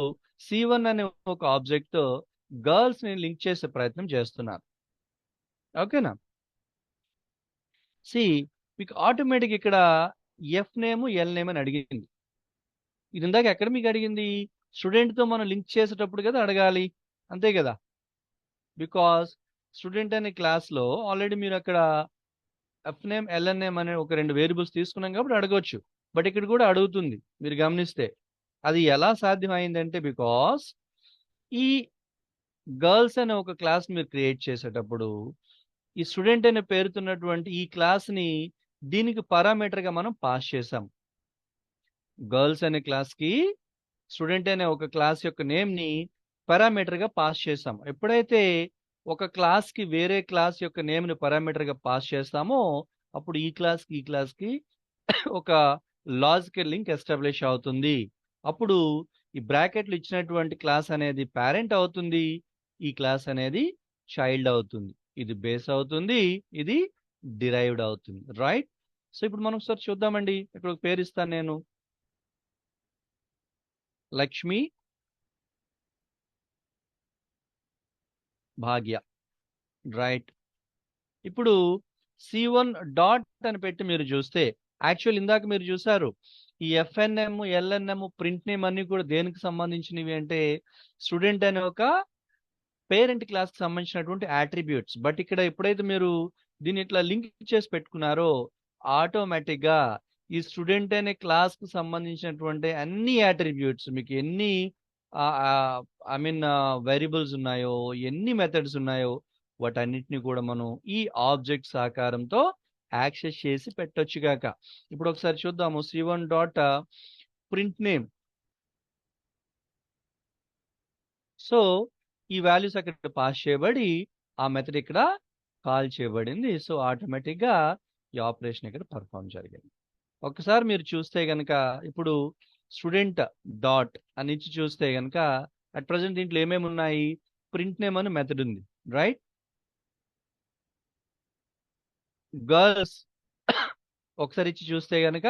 Speaker 1: c1 అనే ఒక ఆబ్జెక్ట్ తో గర్ల్స్ ని లింక్ చేసే ప్రయత్నం చేస్తున్నాను. ఓకేనా? సి మీకు ఆటోమేటిక్ ఇక్కడ ఎఫ్ నేమ్ ఎల్ నేమ్ అని అడిగింది. ఇది ఇందాక ఎక్కడ మీకు అడిగింది? స్టూడెంట్ తో మనం లింక్ చేసేటప్పుడు కదా అడగాలి, అంతే కదా? బికాస్ స్టూడెంట్ అనే క్లాస్ లో ఆల్రెడీ మీరు అక్కడ ఎఫ్ నేమ్ ఎల్ఎన్ నేమ్ అనే ఒక 2 వేరియబుల్స్ తీసుకున్నాం కాబట్టి అడగొచ్చు. బట్ ఇక్కడ కూడా అడుగుతుంది మీరు గమనిస్తే. అది ఎలా సాధ్యమైందంటే బికాస్ ఈ గర్ల్స్ అనే ఒక క్లాస్ మీరు క్రియేట్ చేసేటప్పుడు ఈ స్టూడెంట్ అనే పేరుతున్నటువంటి ఈ క్లాస్ ని దీనికి పారామీటర్ గా మనం పాస్ చేసాం. గర్ల్స్ అనే క్లాస్ కి స్టూడెంట్ అనే ఒక క్లాస్ యొక్క నేమ్ ని పారామీటర్ గా పాస్ చేసాం. ఎప్పుడైతే ఒక క్లాస్ కి వేరే క్లాస్ యొక్క నేమ్ ని పారామీటర్ గా పాస్ చేస్తామో అప్పుడు ఈ క్లాస్ కి ఒక లాజికల్ లింక్ ఎస్టాబ్లిష్ అవుతుంది. అప్పుడు ఈ బ్రాకెట్లు ఇచ్చినటువంటి క్లాస్ అనేది పేరెంట్ అవుతుంది, ఈ క్లాస్ అనేది చైల్డ్ అవుతుంది. ఇది బేస్ అవుతుంది, ఇది డిరైవ్డ్ అవుతుంది, రైట్? సో ఇప్పుడు మనం ఒకసారి చూద్దామండి. ఇక్కడ ఒక పేరు ఇస్తాను నేను, లక్ష్మి భాగ్య, రైట్? ఇప్పుడు c1 డాట్ అని పెట్టి మీరు చూస్తే యాక్చువల్ ఇందాక మీరు చూసారు ఈ ఎఫ్ఎన్ఎం ఎల్ఎన్ఎం ప్రింట్ నేమ్ అన్ని కూడా దేనికి సంబంధించినవి అంటే స్టూడెంట్ అనే ఒక పేరెంట్ క్లాస్ కి సంబంధించినటువంటి అట్రిబ్యూట్స్. బట్ ఇక్కడ ఎప్పుడైతే మీరు దీన్ని ఇట్లా లింక్ చేసి పెట్టుకున్నారో ఆటోమేటిక్ గా ఈ స్టూడెంట్ అనే క్లాస్ కు సంబంధించినటువంటి అన్ని అట్రిబ్యూట్స్ మీకు ఎన్ని ఐ మీన్ వేరియబుల్స్ ఉన్నాయో ఎన్ని మెథడ్స్ ఉన్నాయో వాటన్నిటిని కూడా మనం ఈ ఆబ్జెక్ట్స్ ఆకారంతో యాక్సెస్ చేసి పెట్టొచ్చు గాక. ఇప్పుడు ఒకసారి చూద్దాము. C1 dot print name. So ఈ వాల్యూస్ అక్కడ పాస్ చేయబడి ఆ మెథడ్ ఇక్కడ కాల్ చేయబడింది. సో ఆటోమేటిక్ గా ఈ ఆపరేషన్ ఇక్కడ పర్ఫామ్ జరిగింది. ఒకసారి మీరు చూస్తే గనక ఇప్పుడు స్టూడెంట్ డాట్ అని ఇచ్చి చూస్తే గనక అట్ ప్రజెంట్ దీంట్లో ఏమేమి ఉన్నాయి? ప్రింట్ నేమ్ అని మెథడ్ ఉంది, రైట్? గర్ల్స్ ఒకసారి ఇచ్చి చూస్తే గనక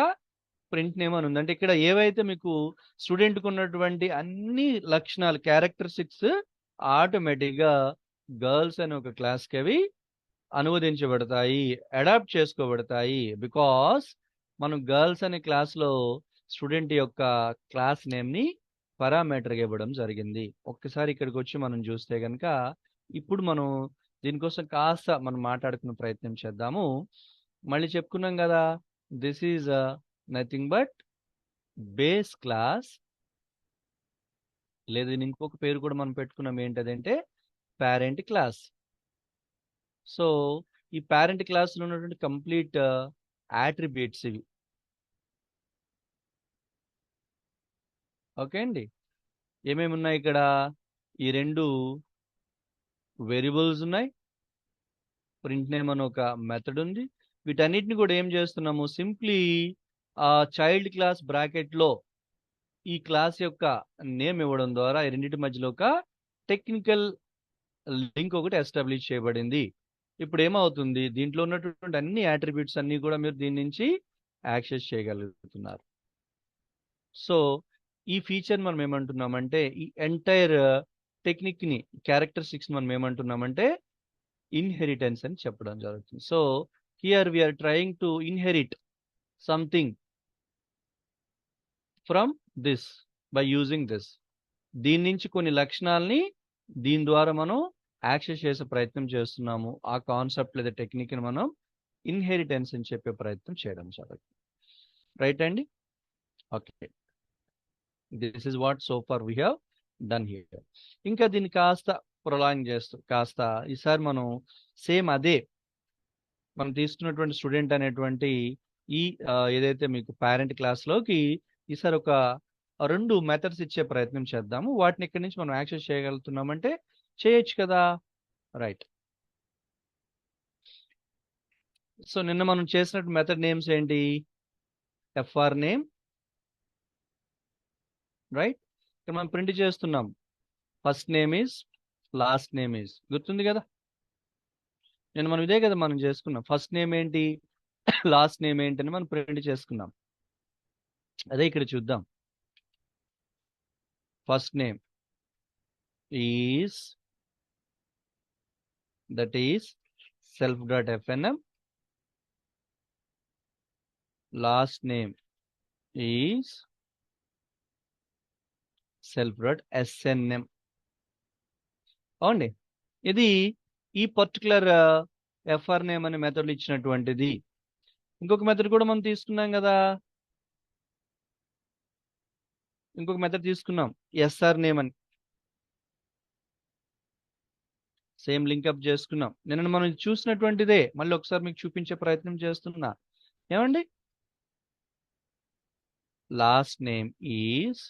Speaker 1: ప్రింట్ నేమ్ అని ఉంది. అంటే ఇక్కడ ఏవైతే మీకు స్టూడెంట్కి ఉన్నటువంటి అన్ని లక్షణాలు క్యారెక్టరిస్టిక్స్ ఆటోమేటిక్ గా గర్ల్స్ అనే ఒక క్లాస్కి అవి అనువదించబడతాయి, అడాప్ట్ చేసుకోబడతాయి. బికాస్ మనం గర్ల్స్ అనే క్లాస్లో స్టూడెంట్ యొక్క క్లాస్ నేమ్ని పారామీటర్గా ఇవ్వడం జరిగింది. ఒక్కసారి ఇక్కడికి వచ్చి మనం చూస్తే కనుక ఇప్పుడు మనం దీనికోసం కాస్త మనం మాట్లాడుకునే ప్రయత్నం చేద్దాము. మళ్ళీ చెప్పుకున్నాం కదా, this is nothing but base class, లేదా ఇంకొక పేరు కూడా మనం పెట్టుకున్నాం. ఏంటదంటే పేరెంట్ క్లాస్. సో ఈ పేరెంట్ క్లాస్లో ఉన్నటువంటి కంప్లీట్ యాట్రిబ్యూట్స్ ఇవి. ఓకే అండి, ఏమేమి ఉన్నాయి ఇక్కడ? ఈ రెండు వేరియబుల్స్ ఉన్నాయి, ప్రింట్ నేమ్ అని ఒక మెథడ్ ఉంది. వీటన్నిటిని కూడా ఏం చేస్తున్నాము? సింప్లీ చైల్డ్ క్లాస్ బ్రాకెట్లో ఈ క్లాస్ యొక్క నేమ్ ఇవ్వడం ద్వారా ఈ రెండింటి మధ్యలో ఒక టెక్నికల్ లింక్ ఒకటి ఎస్టాబ్లిష్ చేయబడింది. ఇప్పుడు ఏమవుతుంది? దీంట్లో ఉన్నటువంటి అన్ని యాట్రిబ్యూట్స్ అన్ని కూడా మీరు దీని నుంచి యాక్సెస్ చేయగలుగుతున్నారు. సో ఈ ఫీచర్ మనం ఏమంటున్నామంటే, ఈ ఎంటైర్ టెక్నిక్ ని, క్యారెక్టరిస్టిక్స్ మనం ఏమంటున్నామంటే ఇన్హెరిటెన్స్ అని చెప్పడం జరుగుతుంది. So here we are trying to inherit something from this by using this. దీని నుంచి కొన్ని లక్షణాలని దీని ద్వారా మనం యాక్సెస్ చేసే ప్రయత్నం చేస్తున్నాము. ఆ కాన్సెప్ట్ లేదా టెక్నిక్ ని మనం ఇన్హెరిటెన్స్ అని చెప్పే ప్రయత్నం చేయడం జరుగుతుంది. రైట్ అండి? Okay, this is what so far we have done here. ఇంకా దీన్ని కాస్త ప్రొలాంగ్ చేస్తూ కాస్త ఈసారి మనం సేమ్ అదే మనం తీసుకున్నటువంటి స్టూడెంట్ అనేటువంటి ఈ ఏదైతే మీకు పేరెంట్ క్లాస్లోకి ఈసారి ఒక రెండు మెథడ్స్ ఇచ్చే ప్రయత్నం చేద్దాము. వాటిని ఇక్కడి నుంచి మనం యాక్సెస్ చేయగలుగుతున్నామంటే చేయొచ్చు కదా, రైట్? సో నిన్న మనం చేసినట్టు మెథడ్ నేమ్స్ ఏంటి? FR name, right? ఇక్కడ మనం ప్రింట్ చేస్తున్నాం first name is, last name is. గుర్తుంది కదా? నేను మనం ఇదే కదా మనం చేసుకున్నాం. ఫస్ట్ నేమ్ ఏంటి, లాస్ట్ నేమ్ ఏంటి అని మనం ప్రింట్ చేసుకున్నాం. అదే ఇక్కడ చూద్దాం. First name is, that is self.fnm. Last name is self.snm. అవునండి, ఇది ఈ పర్టికులర్ FR నేమ్ అనే మెథడ్ ఇచ్చినటువంటిది. ఇంకొక మెథడ్ కూడా మనం తీసుకున్నాం కదా, ఇంకొక మెథడ్ తీసుకున్నాం SR నేమ్ అని. సేమ్ లింకప్ చేసుకున్నాం. నిన్న మనం చూసినటువంటిదే మళ్ళీ ఒకసారి మీకు చూపించే ప్రయత్నం చేస్తున్నా. ఏమండి? Last name is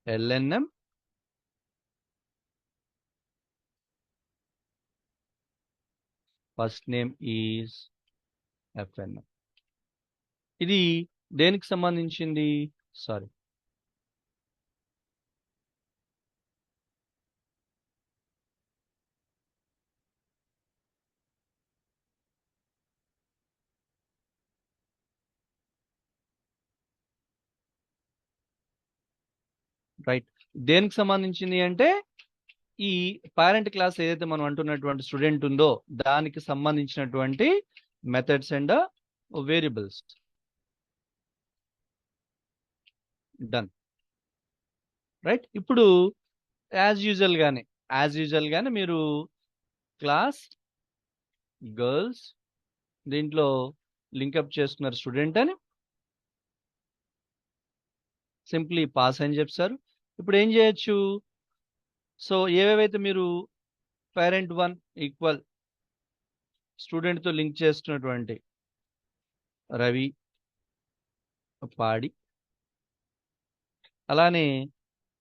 Speaker 1: LNM, first name is FNM. ఇది దేనికి సంబంధించింది? Sorry, right. దేనికి సంబంధించింది అంటే ఈ పేరెంట్ క్లాస్ ఏదైతే మనం అంటున్నటువంటి స్టూడెంట్ ఉందో దానికి సంబంధించినటువంటి methods and variables. Done, right? ఇప్పుడు యాజ్ యూజువల్ గానే మీరు క్లాస్ గర్ల్స్ దీంట్లో లింకప్ చేస్తున్నారు స్టూడెంట్ అని, సింప్లీ పాస్ అని చెప్తారు. ఇప్పుడు ఏం చేయొచ్చు, సో ఏవేవైతే మీరు పేరెంట్ 1 ఈక్వల్ స్టూడెంట్తో లింక్ చేస్తున్నటువంటి రవి పాడి, అలానే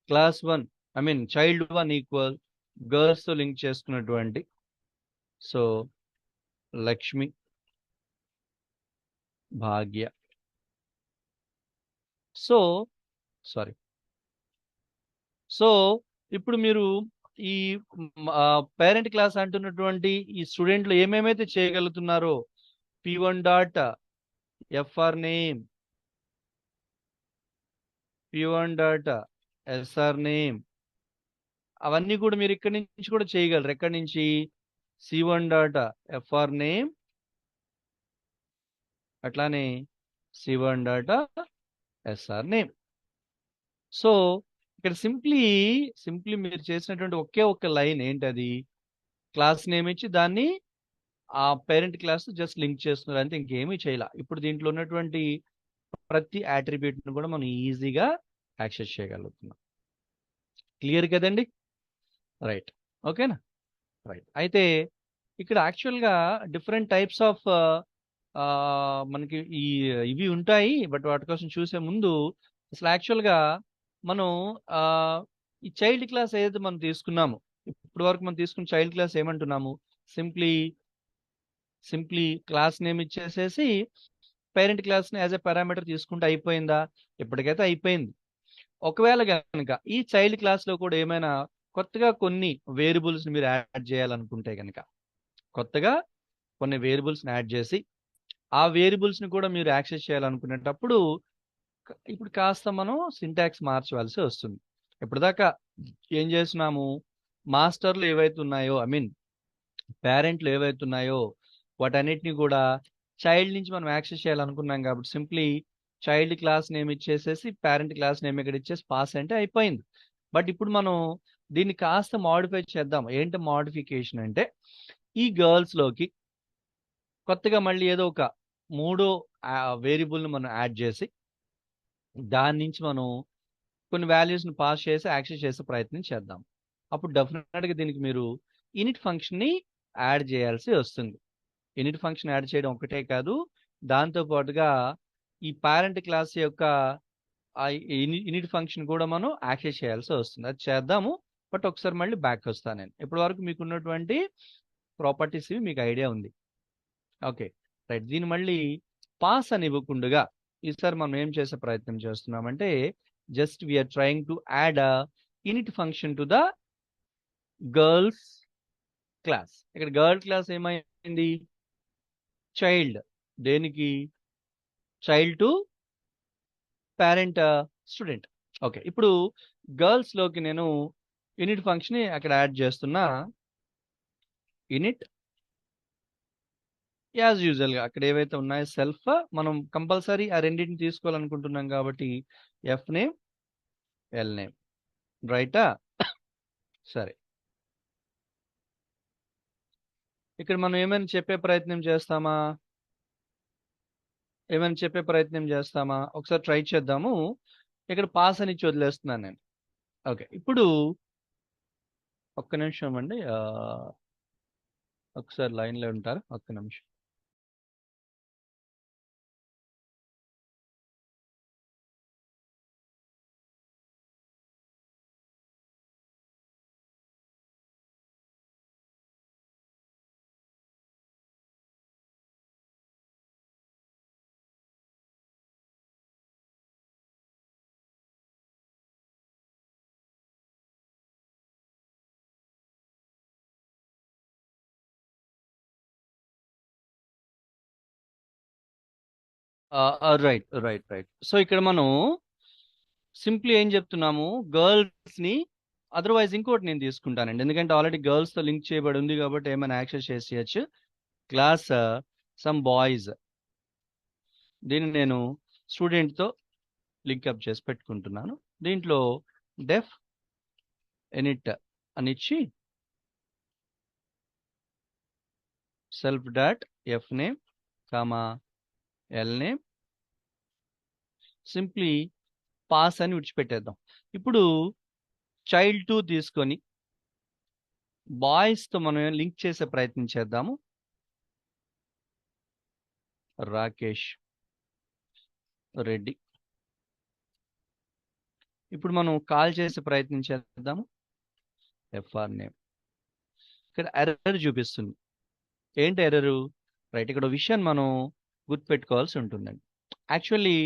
Speaker 1: క్లాస్ 1 చైల్డ్ 1 ఈక్వల్ గర్ల్స్తో లింక్ చేసుకున్నటువంటి సో లక్ష్మి భాగ్య. సో సారీ, సో ఇప్పుడు మీరు ఈ పేరెంట్ క్లాస్ అంటున్నటువంటి ఈ స్టూడెంట్లు ఏమేమైతే చేయగలుగుతున్నారో p1 dot fr name, p1 dot sr name, అవన్నీ కూడా మీరు ఇక్కడి నుంచి కూడా చేయగలరు. ఎక్కడి నుంచి, c1 డాట్ fr నేమ్, అట్లానే c1 dot sr name. So ఇక్కడ సింప్లీ మీరు చేసినటువంటి ఒకే ఒక్క లైన్ ఏంటది, క్లాస్ నేమ్ ఇచ్చి దాన్ని ఆ పేరెంట్ క్లాస్ జస్ట్ లింక్ చేస్తున్నారు అంతే, ఇంకేమీ చేయాల. ఇప్పుడు దీంట్లో ఉన్నటువంటి ప్రతి attribute ను కూడా మనం ఈజీగా యాక్సెస్ చేయగలుగుతున్నాం. క్లియర్ కదండి? రైట్, ఓకేనా? రైట్, అయితే ఇక్కడ యాక్చువల్గా డిఫరెంట్ టైప్స్ ఆఫ్ మనకి ఇవి ఉంటాయి. బట్ వాటి కోసం చూసే ముందు అసలు యాక్చువల్గా మనం ఈ చైల్డ్ క్లాస్ ఏదైతే మనం తీసుకున్నాము, ఇప్పటి వరకు మనం తీసుకున్న చైల్డ్ క్లాస్ ఏమంటున్నాము, సింప్లీ క్లాస్ నేమ్ ఇచ్చేసేసి పేరెంట్ క్లాస్ని యాజ్ ఎ పారామీటర్ తీసుకుంటే అయిపోయిందా? ఇప్పటికైతే అయిపోయింది. ఒకవేళ కనుక ఈ చైల్డ్ క్లాస్లో కూడా ఏమైనా కొత్తగా కొన్ని వేరియబుల్స్ని మీరు యాడ్ చేయాలనుకుంటే కనుక, కొత్తగా కొన్ని వేరియబుల్స్ని యాడ్ చేసి ఆ వేరియబుల్స్ని కూడా మీరు యాక్సెస్ చేయాలనుకునేటప్పుడు ఇప్పుడు కాస్త మనం సింటాక్స్ మార్చవలసి వస్తుంది. ఇప్పటిదాకా ఏం చేస్తున్నాము, మాస్టర్లు ఏవైతే ఉన్నాయో పేరెంట్లు ఏవైతే ఉన్నాయో వాటన్నిటిని కూడా చైల్డ్ నుంచి మనం యాక్సెస్ చేయాలనుకున్నాం కాబట్టి సింప్లీ చైల్డ్ క్లాస్ నేమ్ ఇచ్చేసేసి పేరెంట్ క్లాస్ నేమ్ ఇక్కడ ఇచ్చేసి పాస్ అంటే అయిపోయింది. బట్ ఇప్పుడు మనం దీన్ని కాస్త మాడిఫై చేద్దాం. ఏంటి మాడిఫికేషన్ అంటే, ఈ గర్ల్స్లోకి కొత్తగా మళ్ళీ ఏదో ఒక మూడో వేరియబుల్ని మనం యాడ్ చేసి దాని నుంచి మనం కొన్ని వాల్యూస్ని పాస్ చేసి యాక్సెస్ చేసే ప్రయత్నం చేద్దాం. అప్పుడు డెఫినెట్గా దీనికి మీరు ఇనిట్ ఫంక్షన్ని యాడ్ చేయాల్సి వస్తుంది. ఇనిట్ ఫంక్షన్ యాడ్ చేయడం ఒకటే కాదు, దాంతో పాటుగా ఈ పేరెంట్ క్లాస్ యొక్క ఇనిట్ ఫంక్షన్ కూడా మనం యాక్సెస్ చేయాల్సి వస్తుంది. అది చేద్దాము, బట్ ఒకసారి మళ్ళీ బ్యాక్ వస్తాను నేను. ఇప్పటి వరకు మీకు ఉన్నటువంటి ప్రాపర్టీస్ ఇవి మీకు ఐడియా ఉంది. Okay, right. దీన్ని మళ్ళీ పాస్ అని ఇవ్వకుండా ఈసారి మనం ఏం చేసే ప్రయత్నం చేస్తున్నామంటే, just we are trying to add a init function to the girls class. ఇక్కడ గర్ల్ క్లాస్ ఏమైంది, చైల్డ్, దేనికి, child to parent student. Okay, ఇప్పుడు గర్ల్స్లోకి నేను ఇనిట్ ఫంక్షన్ అక్కడ యాడ్ చేస్తున్నా. ఇనిట్ యాజ్ యూజువల్గా అక్కడ ఏవైతే ఉన్నాయో సెల్ఫ్, మనం కంపల్సరీ ఆ రెండింటిని తీసుకోవాలనుకుంటున్నాం కాబట్టి ఎఫ్ నేమ్ ఎల్ నేమ్, రైటా? సరే, ఇక్కడ మనం ఏమైనా చెప్పే ప్రయత్నం చేస్తామా, ఒకసారి ట్రై చేద్దాము. ఇక్కడ పాస్ అని ఇచ్చి వదిలేస్తున్నాను నేను. ఓకే, ఇప్పుడు ఒక్క నిమిషం అండి, ఒకసారి లైన్లో ఉంటారు, ఒక్క నిమిషం. రైట్. సో ఇక్కడ మనం సింప్లీ ఏం చెప్తున్నాము, గర్ల్స్ని, అదర్వైజ్ ఇంకోటి నేను తీసుకుంటానండి, ఎందుకంటే ఆల్రెడీ గర్ల్స్తో లింక్ చేయబడి ఉంది కాబట్టి ఏమైనా యాక్సెస్ చేసేయచ్చు. క్లాస్ సమ్ బాయ్స్, దీన్ని నేను స్టూడెంట్తో లింక్అప్ చేసి పెట్టుకుంటున్నాను. దీంట్లో డెఫ్ ఎనిట్ అని ఇచ్చి self dot F name comma L name simply pass అని విడిచిపెట్టేద్దాం. ఇప్పుడు చైల్డ్ 2 తీసుకొని బాయ్స్ తో మనం లింక్ చేసే ప్రయత్నం చేద్దాము. రాకేష్ రెడ్డి. ఇప్పుడు మనం కాల్ చేసే ప్రయత్నం చేద్దాము. ఎఫ్ఆర్ నేమ్ ఇక్కడ ఎర్రర్ చూపిస్తుంది. ఏంటి ఎర్రరు? రైట్, ఇక్కడ విషయాన్ని మనం గుర్తుపెట్టుకోవాల్సి ఉంటుందండి. యాక్చువల్లీ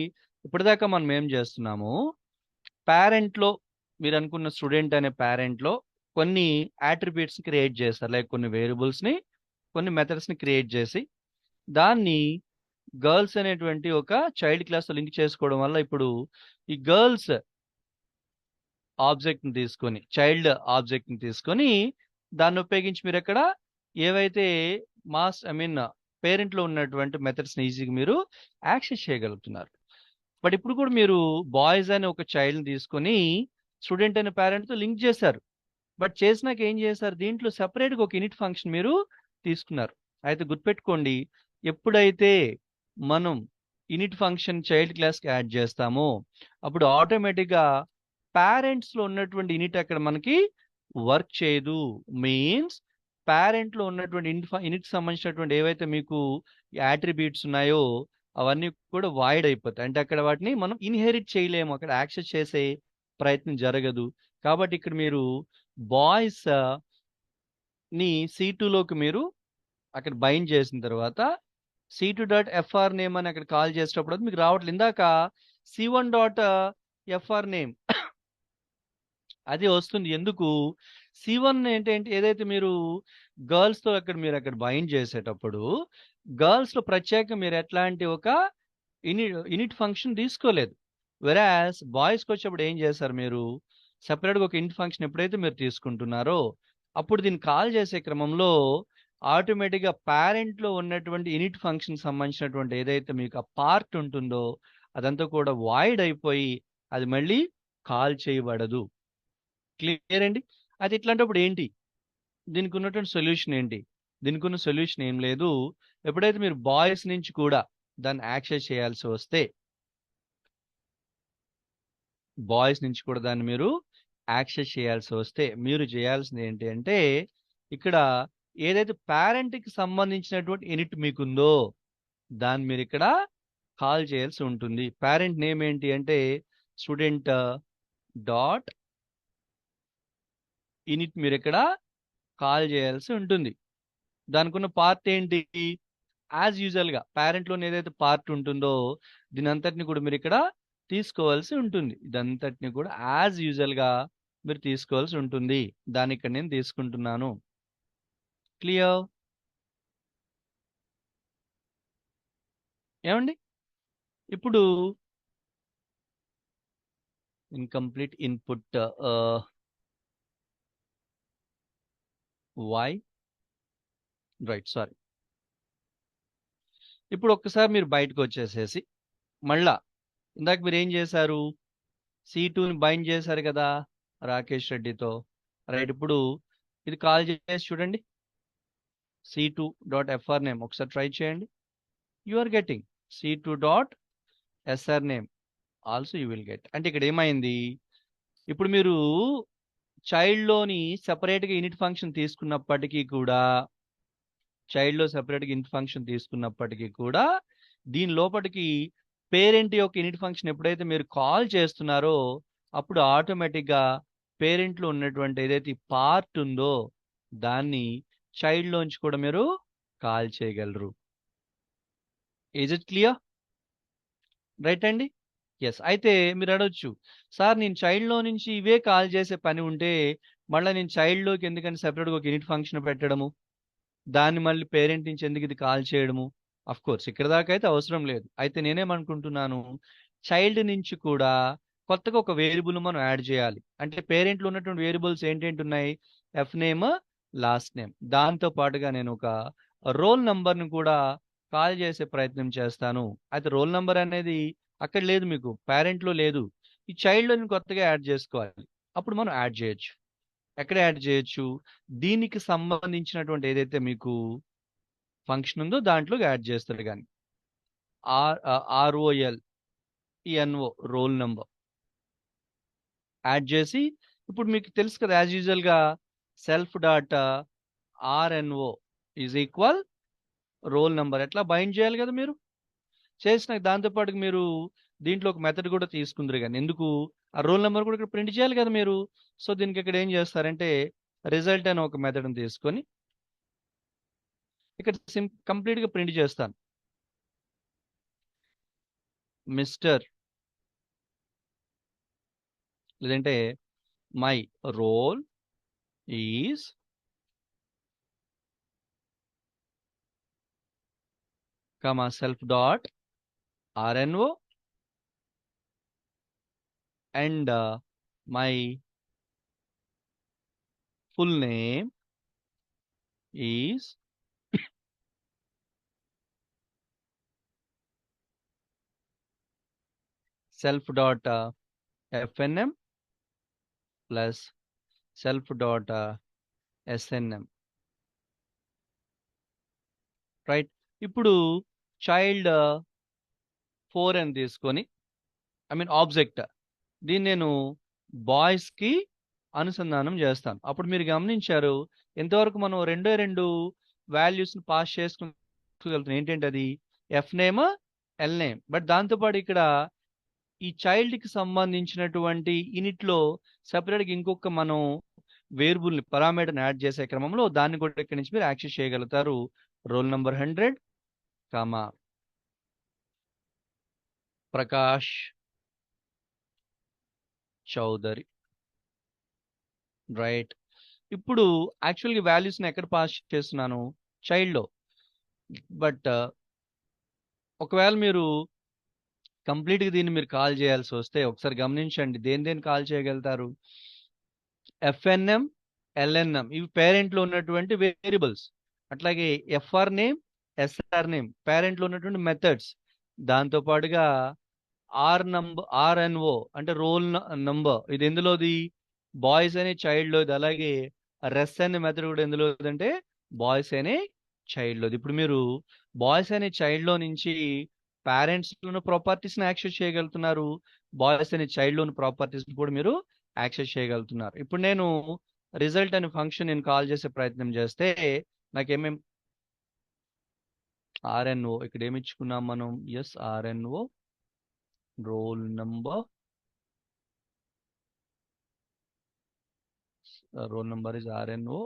Speaker 1: ఇప్పటిదాకా మనం ఏం చేస్తున్నాము, పేరెంట్లో మీరు అనుకున్న స్టూడెంట్ అనే పేరెంట్లో కొన్ని యాట్రిబ్యూట్స్ క్రియేట్ చేస్తారు, లైక్ కొన్ని వేరియబుల్స్ని కొన్ని మెథడ్స్ని క్రియేట్ చేసి దాన్ని గర్ల్స్ అనేటువంటి ఒక చైల్డ్ క్లాస్తో లింక్ చేసుకోవడం వల్ల ఇప్పుడు ఈ గర్ల్స్ ఆబ్జెక్ట్ని తీసుకొని చైల్డ్ ఆబ్జెక్ట్ని తీసుకొని దాన్ని ఉపయోగించి మీరు ఎక్కడ ఏవైతే పేరెంట్లో ఉన్నటువంటి మెథడ్స్ని ఈజీగా మీరు యాక్సెస్ చేయగలుగుతున్నారు. బట్ ఇప్పుడు కూడా మీరు బాయ్స్ అనే ఒక చైల్డ్ని తీసుకొని స్టూడెంట్ అనే పేరెంట్తో లింక్ చేశారు. బట్ చేసినాక ఏం చేశారు, దీంట్లో సెపరేట్గా ఒక ఇనిట్ ఫంక్షన్ మీరు తీసుకున్నారు. అయితే గుర్తుపెట్టుకోండి, ఎప్పుడైతే మనం ఇనిట్ ఫంక్షన్ చైల్డ్ క్లాస్కి యాడ్ చేస్తామో అప్పుడు ఆటోమేటిక్గా పేరెంట్స్లో ఉన్నటువంటి ఇనిట్ అక్కడ మనకి వర్క్ చేయదు. మీన్స్ పేరెంట్లో ఉన్నటువంటి ఇనిట్ సంబంధించినటువంటి ఏవైతే మీకు యాట్రిబ్యూట్స్ ఉన్నాయో అవన్నీ కూడా వాయిడ్ అయిపోతాయి. అంటే అక్కడ వాటిని మనం ఇన్హెరిట్ చేయలేము, అక్కడ యాక్సెస్ చేసే ప్రయత్నం జరగదు. కాబట్టి ఇక్కడ మీరు బాయ్స్ ని C2లోకి మీరు అక్కడ బైండ్ చేసిన తర్వాత C2.fr నేమ్ అని అక్కడ కాల్ చేసేటప్పుడు అది మీకు రావట్లేదు. ఇందాక C1.fr నేమ్ అది వస్తుంది. ఎందుకు? C1 ఏంటంటే ఏదైతే మీరు గర్ల్స్తో మీరు అక్కడ బైండ్ చేసేటప్పుడు గర్ల్స్లో ప్రత్యేకంగా మీరు ఎట్లాంటి ఒక ఇనిట్ ఫంక్షన్ తీసుకోలేదు. వెరాస్ బాయ్స్కి వచ్చేప్పుడు ఏం చేశారు, మీరు సెపరేట్గా ఒక ఇనిట్ ఫంక్షన్ ఎప్పుడైతే మీరు తీసుకుంటున్నారో అప్పుడు దీన్ని కాల్ చేసే క్రమంలో ఆటోమేటిక్గా పేరెంట్లో ఉన్నటువంటి ఇనిట్ ఫంక్షన్ సంబంధించినటువంటి ఏదైతే మీకు ఆ పార్ట్ ఉంటుందో అదంతా కూడా వాయిడ్ అయిపోయి అది మళ్ళీ కాల్ చేయబడదు. క్లియర్ అండి? అది ఇట్లాంటప్పుడు ఏంటి, దీనికి ఉన్నటువంటి సొల్యూషన్ ఏంటి? దీనికి ఉన్న సొల్యూషన్ ఏం లేదు. ఎప్పుడైతే మీరు బాయ్స్ నుంచి కూడా దాన్ని యాక్సెస్ చేయాల్సి వస్తే మీరు యాక్సెస్ చేయాల్సి వస్తే మీరు చేయాల్సింది ఏంటి అంటే ఇక్కడ ఏదైతే పేరెంట్కి సంబంధించినటువంటి ఇనిట్ మీకుందో దాన్ని మీరు ఇక్కడ కాల్ చేయాల్సి ఉంటుంది. పేరెంట్ నేమ్ ఏంటి అంటే స్టూడెంట్ డాట్ ఇనిట్ మీరు ఇక్కడ కాల్ చేయాల్సి ఉంటుంది. దానికి ఉన్న పార్ట్ ఏంటి, యాజ్ యూజువల్గా పేరెంట్లోనే ఏదైతే పార్ట్ ఉంటుందో దీని అంతటిని కూడా మీరు ఇక్కడ తీసుకోవాల్సి ఉంటుంది. ఇదంతటిని కూడా యాజ్ యూజువల్గా మీరు తీసుకోవాల్సి ఉంటుంది. దాన్ని ఇక్కడ నేను తీసుకుంటున్నాను. క్లియర్? ఏమండి? ఇప్పుడు incomplete input y right, sorry. ఇప్పుడు ఒక్కసారి మీరు బయటకు వచ్చేసేసి మళ్ళా ఇందాక మీరు ఏం చేశారు, C2ని బైండ్ చేశారు కదా రాకేష్ రెడ్డితో. రైట్, ఇప్పుడు ఇది కాల్ చేసి చూడండి. C2.fr నేమ్ ఒకసారి ట్రై చేయండి. You are getting C2.sr name also you will get. అంటే ఇక్కడ ఏమైంది, ఇప్పుడు మీరు చైల్డ్లోని సెపరేట్గా ఇనిట్ ఫంక్షన్ తీసుకున్నప్పటికీ కూడా దీని లోపలికి పేరెంట్ యొక్క ఇనిట్ ఫంక్షన్ ఎప్పుడైతే మీరు కాల్ చేస్తున్నారో అప్పుడు ఆటోమేటిక్గా పేరెంట్లో ఉన్నటువంటి ఏదైతే పార్ట్ ఉందో దాన్ని చైల్డ్లోంచి కూడా మీరు కాల్ చేయగలరు. Is it clear? రైట్ అండి? ఎస్. అయితే మీరు అడగచ్చు, సార్ నేను చైల్డ్లో నుంచి ఇవే కాల్ చేసే పని ఉంటే మళ్ళీ నేను చైల్డ్లోకి ఎందుకని సెపరేట్గా ఒక ఇనిట్ ఫంక్షన్ పెట్టడము, దాన్ని మళ్ళీ పేరెంట్ నుంచి ఎందుకు ఇది కాల్ చేయడము? అఫ్ కోర్స్ ఇక్కడ దాకా అయితే అవసరం లేదు. అయితే నేనేమనుకుంటున్నాను, చైల్డ్ నుంచి కూడా కొత్తగా ఒక వేరియబుల్ మనం యాడ్ చేయాలి. అంటే పేరెంట్లో ఉన్నటువంటి వేరియబుల్స్ ఏంటేంటి ఉన్నాయి, ఎఫ్ నేమ్, లాస్ట్ నేమ్. దాంతో పాటుగా నేను ఒక రోల్ నంబర్ను కూడా కాల్ చేసే ప్రయత్నం చేస్తాను. అయితే రోల్ నంబర్ అనేది అక్కడ లేదు, మీకు పేరెంట్లో లేదు. ఈ చైల్డ్లో నేను కొత్తగా యాడ్ చేసుకోవాలి. అప్పుడు మనం యాడ్ చేయొచ్చు. ఎక్కడ యాడ్ చేయొచ్చు, దీనికి సంబంధించినటువంటి ఏదైతే మీకు ఫంక్షన్ ఉందో దాంట్లో యాడ్ చేస్తారు. కానీ ROL ENO roll number add చేసి, ఇప్పుడు మీకు తెలుసు కదా యాజ్ యూజువల్గా self dot RNO is equal roll number ఎట్లా బైండ్ చేయాలి కదా మీరు చేసిన దాంతోపాటు మీరు దీంట్లో ఒక మెథడ్ కూడా తీసుకుందరు కానీ ఎందుకు ఆ రోల్ నెంబర్ కూడా ఇక్కడ ప్రింట్ చేయాలి కదా మీరు. సో దీనికి ఇక్కడ ఏం చేస్తారంటే రిజల్ట్ అని ఒక మెథడ్ని తీసుకొని ఇక్కడ కంప్లీట్గా ప్రింట్ చేస్తాను. మిస్టర్ లేదంటే my roll is comma self dot RNO and my full name is self dot FNM plus self dot SNM. Right. ఇప్పుడు చైల్డ్ 4 అని తీసుకొని ఆబ్జెక్ట్ దీన్ని నేను బాయ్స్కి అనుసంధానం చేస్తాను. అప్పుడు మీరు గమనించారు ఎంతవరకు మనం రెండు వాల్యూస్ని పాస్ చేసుకోగలుగుతున్నాం. ఏంటంటే అది F name L name. But దాంతోపాటు ఇక్కడ ఈ చైల్డ్కి సంబంధించినటువంటి యూనిట్లో సెపరేట్గా ఇంకొక మనం వేరియబుల్ని పారామీటర్ని యాడ్ చేసే క్రమంలో దాన్ని కూడా ఇక్కడి నుంచి మీరు యాక్సెస్ చేయగలుగుతారు. Roll number 100 comma Prakash Chaudhary. Right. ఇప్పుడు యాక్చువల్గా వాల్యూస్ని ఎక్కడ పాస్ చేస్తున్నాను చైల్డ్లో. బట్ ఒకవేళ మీరు కంప్లీట్గా దీన్ని మీరు కాల్ చేయాల్సి వస్తే ఒకసారి గమనించండి దేని కాల్ చేయగలుగుతారు. FNM LNM ఇవి పేరెంట్లో ఉన్నటువంటి వేరియబుల్స్. అట్లాగే FR నేమ్ SR నేమ్ పేరెంట్లో ఉన్నటువంటి మెథడ్స్. దాంతోపాటుగా RNO అంటే రోల్ నంబర్ ఇది ఎందులోది బాయ్స్ అనే చైల్డ్లోది. అలాగే రెస్ అనే మెథడ్ కూడా ఎందులోది అంటే బాయ్స్ అనే చైల్డ్లోది. ఇప్పుడు మీరు బాయ్స్ అనే చైల్డ్లో నుంచి పేరెంట్స్లోని ప్రాపర్టీస్ని యాక్సెస్ చేయగలుగుతున్నారు. బాయ్స్ అనే చైల్డ్లోని ప్రాపర్టీస్ని కూడా మీరు యాక్సెస్ చేయగలుగుతున్నారు. ఇప్పుడు నేను రిజల్ట్ అనే ఫంక్షన్ నేను కాల్ చేసే ప్రయత్నం చేస్తే నాకేమేం RNO ఇక్కడ ఏమి ఇచ్చుకున్నాం మనం. RNO roll number is RNO.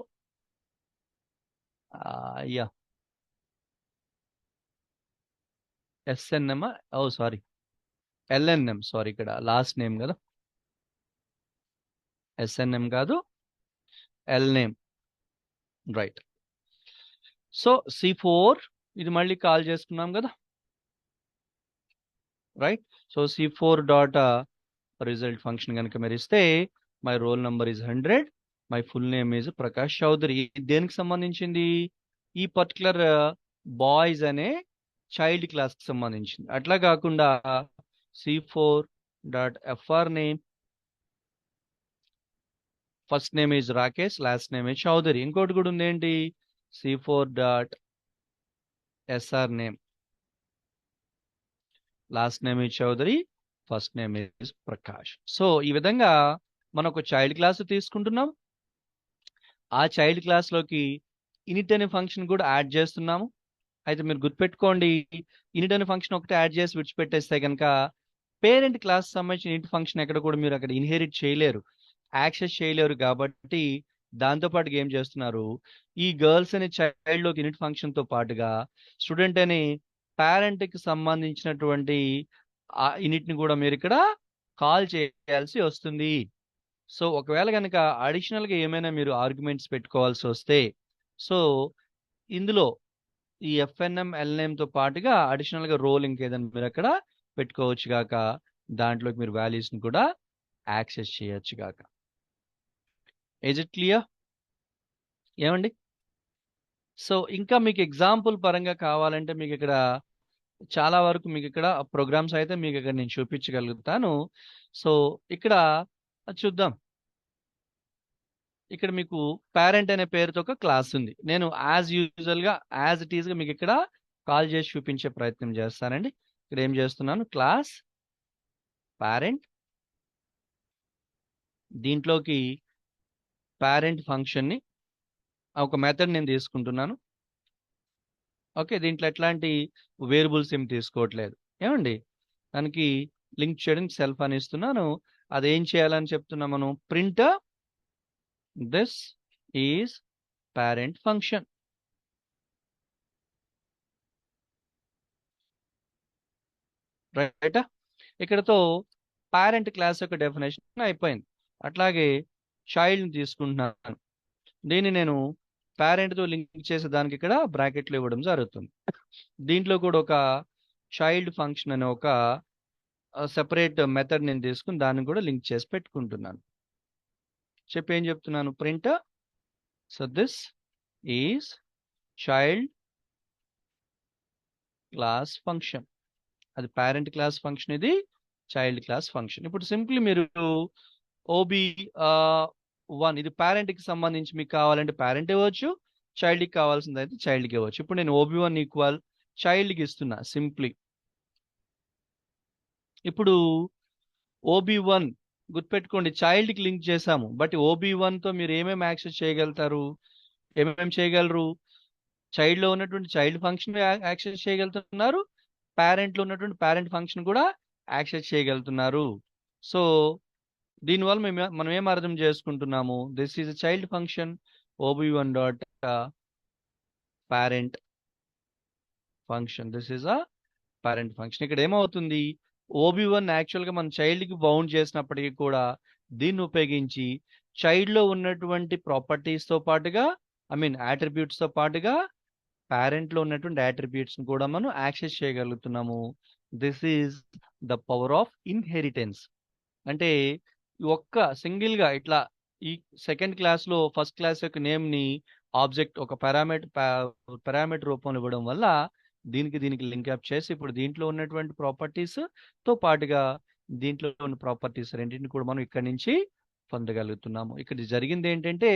Speaker 1: SNM sorry LNM sorry ఇక్కడ లాస్ట్ నేమ్ కదా SNM కాదు L name. Right. So C4 ఇది మళ్ళీ కాల్ చేసుకున్నాం కదా. Right. So C4 dot result function కనుక మీరు ఇస్తే my roll number is 100, my full name is Prakash Chaudhary. దేనికి సంబంధించింది ఈ పర్టికులర్ బాయ్స్ అనే చైల్డ్ క్లాస్కి సంబంధించింది. అట్లా కాకుండా C4 dot FR name first name is Rakesh last name is Chaudhary. ఇంకోటి కూడా ఉంది ఏంటి C4 dot SR name last name is Chaudhary first name is Prakash. So ఈ విధంగా మనం ఒక చైల్డ్ క్లాస్ తీసుకుంటున్నాం. ఆ చైల్డ్ క్లాస్లోకి ఇనిట్ అనే ఫంక్షన్ కూడా యాడ్ చేస్తున్నాము. అయితే మీరు గుర్తుపెట్టుకోండి ఇనిట్ అనే ఫంక్షన్ ఒకటి యాడ్ చేసి విడిచిపెట్టేస్తే కనుక పేరెంట్ క్లాస్ సంబంధించిన ఇనిట్ ఫంక్షన్ ఎక్కడ కూడా మీరు అక్కడ ఇన్హెరిట్ చేయలేరు, యాక్సెస్ చేయలేరు. కాబట్టి దాంతోపాటుగా ఏం చేస్తున్నారు ఈ గర్ల్స్ అనే చైల్డ్లోకి ఇనిట్ ఫంక్షన్తో పాటుగా స్టూడెంట్ అనే పేరెంట్కి సంబంధించినటువంటి ఆ యూనిట్ని కూడా మీరు ఇక్కడ కాల్ చేయాల్సి వస్తుంది. సో ఒకవేళ కనుక అడిషనల్గా ఏమైనా మీరు ఆర్గ్యుమెంట్స్ పెట్టుకోవాల్సి వస్తే సో ఇందులో ఈ FNM LNMతో పాటుగా అడిషనల్గా రోల్ ఇంకేదైనా మీరు అక్కడ పెట్టుకోవచ్చు గాక, దాంట్లోకి మీరు వాల్యూస్ని కూడా యాక్సెస్ చేయొచ్చు గాక. ఈజ్ ఇట్ క్లియర్ ఏమండి? సో ఇంకా మీకు ఎగ్జాంపుల్ పరంగా కావాలంటే మీకు ఇక్కడ చాలా వరకు మీకు ఇక్కడ ప్రోగ్రామ్స్ అయితే మీకు ఇక్కడ నేను చూపించగలుగుతాను. సో ఇక్కడ చూద్దాం. ఇక్కడ మీకు పేరెంట్ అనే పేరుతో ఒక క్లాస్ ఉంది. నేను యాజ్ యూజువల్గా యాజ్ ఇట్ ఈస్గా మీకు ఇక్కడ కాల్ చేసి చూపించే ప్రయత్నం చేస్తానండి. ఇక్కడ ఏం చేస్తున్నాను, క్లాస్ పేరెంట్, దీంట్లోకి పేరెంట్ ఫంక్షన్ని ఒక మెథడ్ నేను తీసుకుంటున్నాను. ఓకే, దీంట్లో ఎట్లాంటి వేరియబుల్స్ ఏం తీసుకోవట్లేదు. ఏమండి, దానికి లింక్ చేయడానికి సెల్ఫ్ అని ఇస్తున్నాను. అది ఏం చేయాలని చెప్తున్నా మనం, print this is parent function. రైటా? ఇక్కడతో పేరెంట్ క్లాస్ యొక్క డెఫినేషన్ అయిపోయింది. అట్లాగే చైల్డ్ని తీసుకుంటున్నాను, దీన్ని నేను పేరెంట్తో లింక్ చేసే దానికి ఇక్కడ బ్రాకెట్లు ఇవ్వడం జరుగుతుంది. దీంట్లో కూడా ఒక చైల్డ్ ఫంక్షన్ అనే ఒక సెపరేట్ మెథడ్ నేను తీసుకుని దాన్ని కూడా లింక్ చేసి పెట్టుకుంటున్నాను. చెప్పి ఏం చెప్తున్నాను, print so this is child class function. అది పేరెంట్ క్లాస్ ఫంక్షన్, ఇది చైల్డ్ క్లాస్ ఫంక్షన్. ఇప్పుడు సింప్లీ మీరు OB1 ఇది పేరెంట్కి సంబంధించి మీకు కావాలంటే పేరెంట్ ఇవ్వచ్చు, చైల్డ్కి కావాల్సింది అయితే చైల్డ్కి ఇవ్వచ్చు. ఇప్పుడు నేను OB1 ఈక్వల్ చైల్డ్కి ఇస్తున్నా సింప్లీ. ఇప్పుడు OB1 గుర్తుపెట్టుకోండి, చైల్డ్కి లింక్ చేశాము, బట్ OB1తో మీరు ఏమేమి యాక్సెస్ చేయగలుగుతారు, ఏమేమి చేయగలరు, చైల్డ్లో ఉన్నటువంటి చైల్డ్ ఫంక్షన్ యాక్సెస్ చేయగలుగుతున్నారు, పేరెంట్లో ఉన్నటువంటి పేరెంట్ ఫంక్షన్ కూడా యాక్సెస్ చేయగలుగుతున్నారు. సో దీనివల్ల మనం ఏం అర్థం చేసుకుంటున్నాము, this is a child function OB1 dot parent function, this is a parent function. ఇక్కడ ఏమవుతుంది, OB1 యాక్చువల్గా మనం చైల్డ్కి బౌండ్ చేసినప్పటికీ కూడా దీన్ని ఉపయోగించి చైల్డ్లో ఉన్నటువంటి ప్రాపర్టీస్తో పాటుగా యాట్రిబ్యూట్స్తో పాటుగా పేరెంట్లో ఉన్నటువంటి యాట్రిబ్యూట్స్ని కూడా మనం యాక్సెస్ చేయగలుగుతున్నాము. This is the power of inheritance. అంటే ఒక్క సింగిల్గా ఇట్లా ఈ సెకండ్ క్లాస్లో ఫస్ట్ క్లాస్ యొక్క నేమ్ని ఆబ్జెక్ట్ ఒక పారామీటర్ రూపంలో ఇవ్వడం వల్ల దీనికి లింక్ అప్ చేసి ఇప్పుడు దీంట్లో ఉన్నటువంటి ప్రాపర్టీస్ తో పాటుగా దీంట్లో ఉన్న ప్రాపర్టీస్ రెండింటిని కూడా మనం ఇక్కడ నుంచి పొందగలుగుతున్నాము. ఇక్కడ జరిగింది ఏంటంటే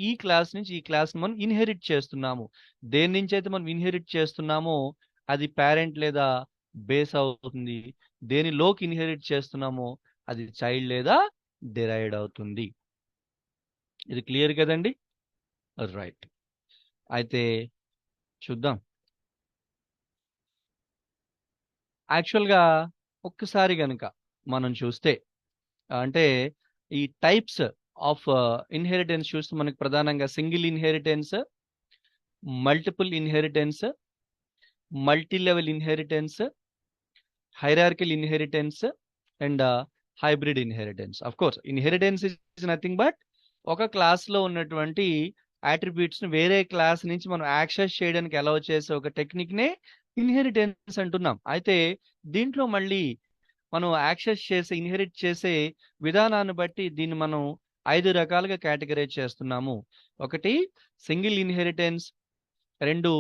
Speaker 1: ఈ క్లాస్ నుంచి ఈ క్లాస్ మనం ఇన్హెరిట్ చేస్తున్నాము. దేని నుంచి అయితే మనం ఇన్హెరిట్ చేస్తున్నామో అది పేరెంట్ లేదా బేస్ అవుతుంది, దేనిలోకి ఇన్హెరిట్ చేస్తున్నామో అది చైల్డ్ లేదా డిరైవ్డ్ అవుతుంది. ఇది క్లియర్ కదండి? రైట్, అయితే చూద్దాం. యాక్చువల్గా ఒక్కసారి కనుక మనం చూస్తే అంటే ఈ టైప్స్ ఆఫ్ ఇన్హెరిటెన్స్ చూస్తే మనకు ప్రధానంగా single inheritance, multiple inheritance, multi level inheritance, hierarchical inheritance and hybrid inheritance. Of course inheritance is nothing but ఒక క్లాస్లో ఉన్నటువంటి అట్రిబ్యూట్స్ని వేరే క్లాస్ నుంచి మనం యాక్సెస్ చేయడానికి అలౌ చేసే ఒక టెక్నిక్నే ఇన్హెరిటెన్స్ అంటున్నాం. అయితే దీంట్లో మళ్ళీ మనం యాక్సెస్ చేసే ఇన్హెరిట్ చేసే విధానాన్ని బట్టి దీన్ని మనం 5 రకాలుగా కేటగరైజ్ చేస్తున్నాము. ఒకటి single inheritance, 2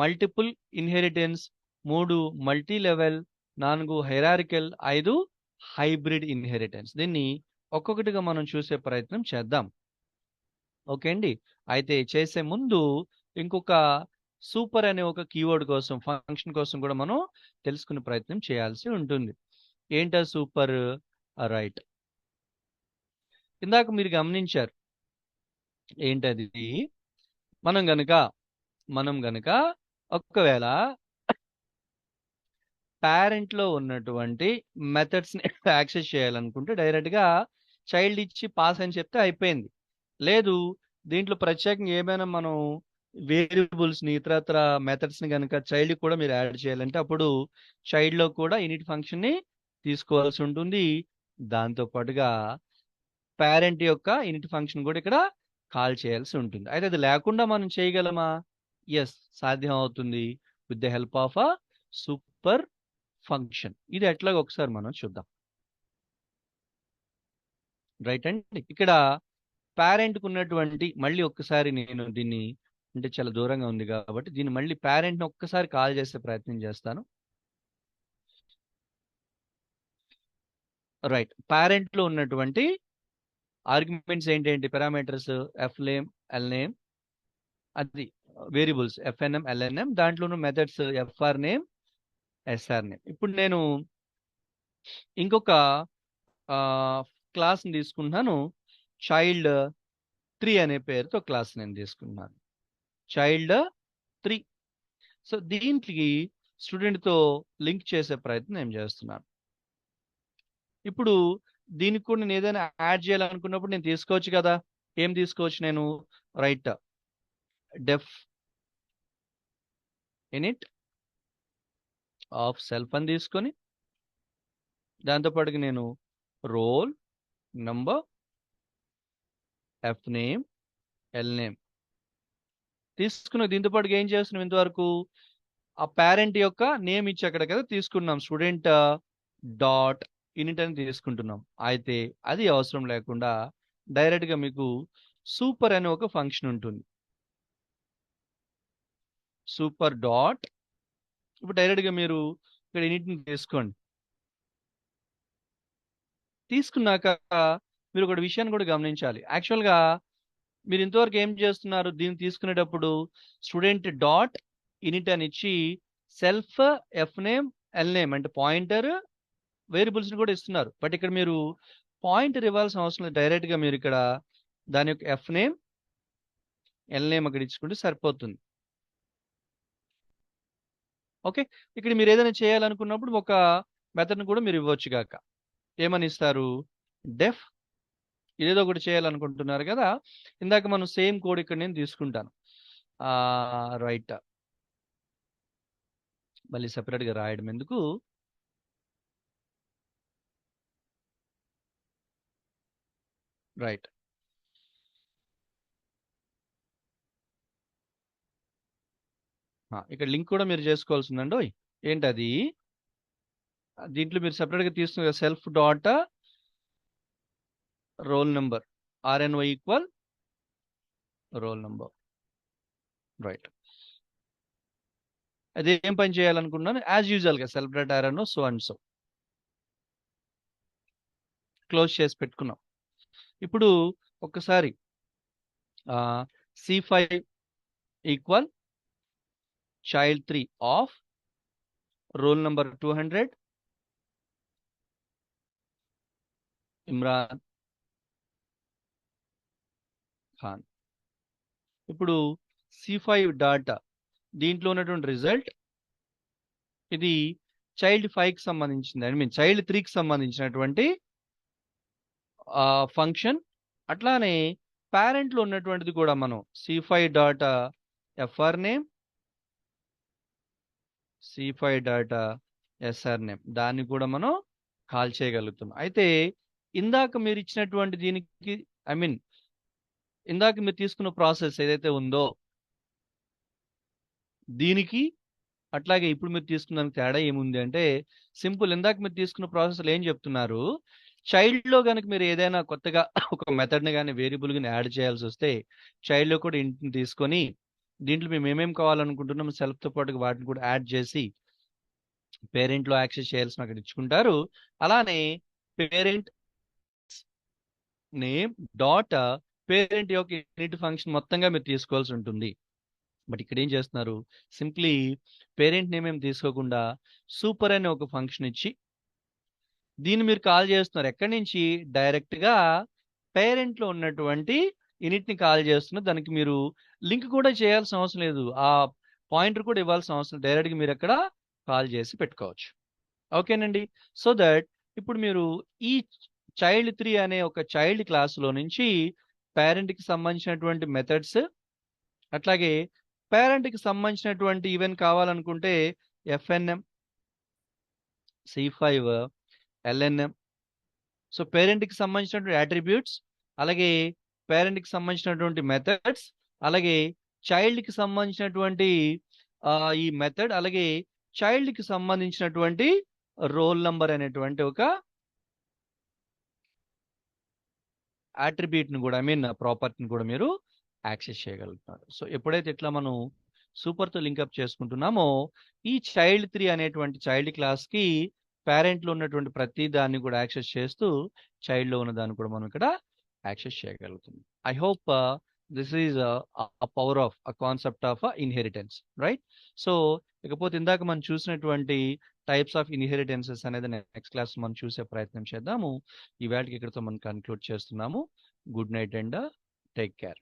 Speaker 1: multiple inheritance, 3 multi level, 4 hierarchical, 5 hybrid inheritance. దీన్ని ఒక్కొక్కటిగా మనం చూసే ప్రయత్నం చేద్దాం. ఓకే అండి, అయితే చేసే ముందు ఇంకొక సూపర్ అనే ఒక కీవర్డ్ కోసం ఫంక్షన్ కోసం కూడా మనం తెలుసుకునే ప్రయత్నం చేయాల్సి ఉంటుంది. ఏంటా సూపర్? రైట్, ఇందాక మీరు గమనించారు ఏంటది, మనం గనక ఒకవేళ పేరెంట్ లో ఉన్నటువంటి మెథడ్స్ ని యాక్సెస్ చేయాలనుకుంటే డైరెక్ట్ గా చైల్డ్ ఇచ్చి పాస్ అని చెప్తే అయిపోయింది. లేదు దీంట్లో ప్రత్యేకంగా ఏమైనా మనం వేరియబుల్స్ ని ఇతరత్ర మెథడ్స్ ని కనుక చైల్డ్ కూడా మీరు యాడ్ చేయాలంటే అప్పుడు చైల్డ్ లో కూడా ఇనిట్ ఫంక్షన్ ని తీసుకోవాల్సి ఉంటుంది. దాంతో పాటుగా పేరెంట్ యొక్క ఇనిట్ ఫంక్షన్ కూడా ఇక్కడ కాల్ చేయాల్సి ఉంటుంది. అయితే అది లేకుండా మనం చేయగలమా? ఎస్, సాధ్యం అవుతుంది with the help of a super function. ఇది ఎట్లాగో ఒకసారి మనం చూద్దాం. రైట్ అండి, ఇక్కడ పేరెంట్ కు ఉన్నటువంటి మళ్ళీ ఒక్కసారి నేను దీన్ని అంటే చాలా దూరంగా ఉంది కాబట్టి దీన్ని మళ్ళీ పేరెంట్ ని ఒక్కసారి కాల్ చేసే ప్రయత్నం చేస్తాను. రైట్, పేరెంట్ లో ఉన్నటువంటి ఆర్గ్యుమెంట్స్ ఏంటంటే parameters F name, L name, అది వేరియబుల్స్ FNM LNM, దాంట్లోనూ methods FR name SR name. ఇప్పుడు నేను ఇంకొక క్లాస్ని తీసుకుంటున్నాను. చైల్డ్ 3 అనే పేరుతో క్లాస్ నేను తీసుకున్నాను. చైల్డ్ 3. సో దీనికి స్టూడెంట్తో లింక్ చేసే ప్రయత్నం నేను చేస్తున్నాను. ఇప్పుడు దీనికి కూడా నేను ఏదైనా యాడ్ చేయాలనుకున్నప్పుడు నేను తీసుకోవచ్చు కదా. ఏం తీసుకోవచ్చు నేను? Right, deaf in it of self అని తీసుకొని దాంతోపాటుగా నేను roll number, F name, L name తీసుకున్న. దీంతో పాటుగా ఏం చేస్తున్నాం ఇంతవరకు? ఆ పేరెంట్ యొక్క నేమ్ ఇచ్చి అక్కడ కదా తీసుకున్నాం, స్టూడెంట్ డాట్ ఇనిట్ అని తీసుకుంటున్నాం. అయితే అది అవసరం లేకుండా డైరెక్ట్గా మీకు సూపర్ అనే ఒక ఫంక్షన్ ఉంటుంది. సూపర్ డాట్, ఇప్పుడు డైరెక్ట్గా మీరు ఇక్కడ ఇనిట్ని తీసుకోండి. తీసుకున్నాక మీరు ఒక విషయాన్ని కూడా గమనించాలి. యాక్చువల్గా మీరు ఇంతవరకు ఏం చేస్తున్నారు? దీన్ని తీసుకునేటప్పుడు స్టూడెంట్ డాట్ ఇనిట్ అని ఇచ్చి self, F name, L name అంటే పాయింటర్ వేరియబుల్స్ని కూడా ఇస్తున్నారు. బట్ ఇక్కడ మీరు పాయింటర్ ఇవ్వాల్సిన అవసరం లేదు. డైరెక్ట్గా మీరు ఇక్కడ దాని యొక్క ఎఫ్ నేమ్, ఎల్ నేమ్ అక్కడ ఇచ్చుకుంటే సరిపోతుంది. ఓకే, ఇక్కడ మీరు ఏదైనా చేయాలనుకున్నప్పుడు ఒక మెథడ్ని కూడా మీరు ఇవ్వచ్చు గాక. ఏమని ఇస్తారు? డెఫ్, ఇదేదో ఒకటి చేయాలనుకుంటున్నారు కదా. ఇందాక మనం సేమ్ కోడ్ ఇక్కడ నేను తీసుకుంటాను. రైట్, మళ్ళీ సెపరేట్గా రాయడం ఎందుకు? రైట్, ఇక్కడ లింక్ కూడా మీరు చేసుకోవాల్సిందండి. ఏంటది? దీంట్లో మీరు సెపరేట్గా తీసుకున్న self dot roll number, RNY equal roll number. Right, అది ఏం పని చేయాలనుకున్నాను? యాజ్ యూజువల్గా self dot RNO so and so close చేసి పెట్టుకున్నాం. ఇప్పుడు ఒక్కసారి C5 equal child 3 of roll number 200 Imran Khan. ఇప్పుడు C5 డాటా దీంట్లో ఉన్నటువంటి రిజల్ట్ ఇది చైల్డ్ 5కి సంబంధించింది, ఐ మీన్ చైల్డ్ 3కి సంబంధించినటువంటి ఫంక్షన్. అట్లానే పేరెంట్లో ఉన్నటువంటిది కూడా మనం C5 data FR name, C5 data SR name, దాన్ని కూడా మనం కాల్ చేయగలుగుతున్నాం. అయితే ఇందాక మీరు ఇచ్చినటువంటి దీనికి, ఐ మీన్ ఇందాక మీరు తీసుకున్న ప్రాసెస్ ఏదైతే ఉందో దీనికి అట్లాగే ఇప్పుడు మీరు తీసుకున్న తేడా ఏముంది అంటే సింపుల్. ఇందాక మీరు తీసుకున్న ప్రాసెస్లో ఏం చెప్తున్నారు? చైల్డ్లో కనుక మీరు ఏదైనా కొత్తగా ఒక మెథడ్ని కానీ వేరియబుల్ కానీ యాడ్ చేయాల్సి వస్తే చైల్డ్లో కూడా ఇంటిని తీసుకొని దీంట్లో మేము ఏమేమి కావాలనుకుంటున్నాం సెల్ఫ్తో పాటుగా వాటిని కూడా యాడ్ చేసి పేరెంట్లో యాక్సెస్ చేయాల్సిన అక్కడ ఇచ్చుకుంటారు. అలానే పేరెంట్ నేమ్ డాట్ పేరెంట్ యొక్క ఇనిట్ ఫంక్షన్ మొత్తంగా మీరు తీసుకోవాల్సి ఉంటుంది. బట్ ఇక్కడ ఏం చేస్తున్నారు? సింప్లీ పేరెంట్ నేమ్ ఏం తీసుకోకుండా సూపర్ అనే ఒక ఫంక్షన్ ఇచ్చి దీన్ని మీరు కాల్ చేస్తున్నారు. ఎక్కడి నుంచి? డైరెక్ట్గా పేరెంట్లో ఉన్నటువంటి యూనిట్ని కాల్ చేస్తున్నారు. దానికి మీరు లింక్ కూడా చేయాల్సిన అవసరం లేదు, ఆ పాయింటర్ కూడా ఇవ్వాల్సిన అవసరం. డైరెక్ట్గా మీరు అక్కడ కాల్ చేసి పెట్టుకోవచ్చు. ఓకేనండి. సో దట్ ఇప్పుడు మీరు ఈ చైల్డ్ 3 అనే ఒక చైల్డ్ క్లాసులో నుంచి పేరెంట్కి సంబంధించినటువంటి మెథడ్స్, అట్లాగే పేరెంట్కి సంబంధించినటువంటి ఈవెన్ కావాలనుకుంటే FNM, C5, LNM, సో పేరెంట్కి సంబంధించినటువంటి అట్రిబ్యూట్స్, అలాగే పేరెంట్కి సంబంధించినటువంటి మెథడ్స్, అలాగే చైల్డ్కి సంబంధించినటువంటి ఈ మెథడ్, అలాగే చైల్డ్కి సంబంధించినటువంటి రోల్ నంబర్ అనేటువంటి ఒక అట్రిబ్యూట్ని కూడా, ఐ మీన్ ప్రాపర్టీని కూడా మీరు యాక్సెస్ చేయగలుగుతారు. సో ఎప్పుడైతే ఇట్లా మనం సూపర్తో లింకప్ చేసుకుంటున్నామో ఈ చైల్డ్ 3 అనేటువంటి చైల్డ్ క్లాస్కి పేరెంట్లో ఉన్నటువంటి ప్రతి దాన్ని కూడా యాక్సెస్ చేస్తూ చైల్డ్లో ఉన్న దాన్ని కూడా మనం ఇక్కడ యాక్సెస్ చేయగలుగుతుంది. I hope this is power of a concept of inheritance, right? So ఇకపోతే ఇందాక మనం చూసినటువంటి టైప్స్ ఆఫ్ ఇన్హెరిటెన్సెస్ అనేది నెక్స్ట్ క్లాస్ మనం చూసే ప్రయత్నం చేద్దాము. ఈ వేళకి ఇక్కడితో మనం కన్క్లూడ్ చేస్తున్నాము. Good night and take care.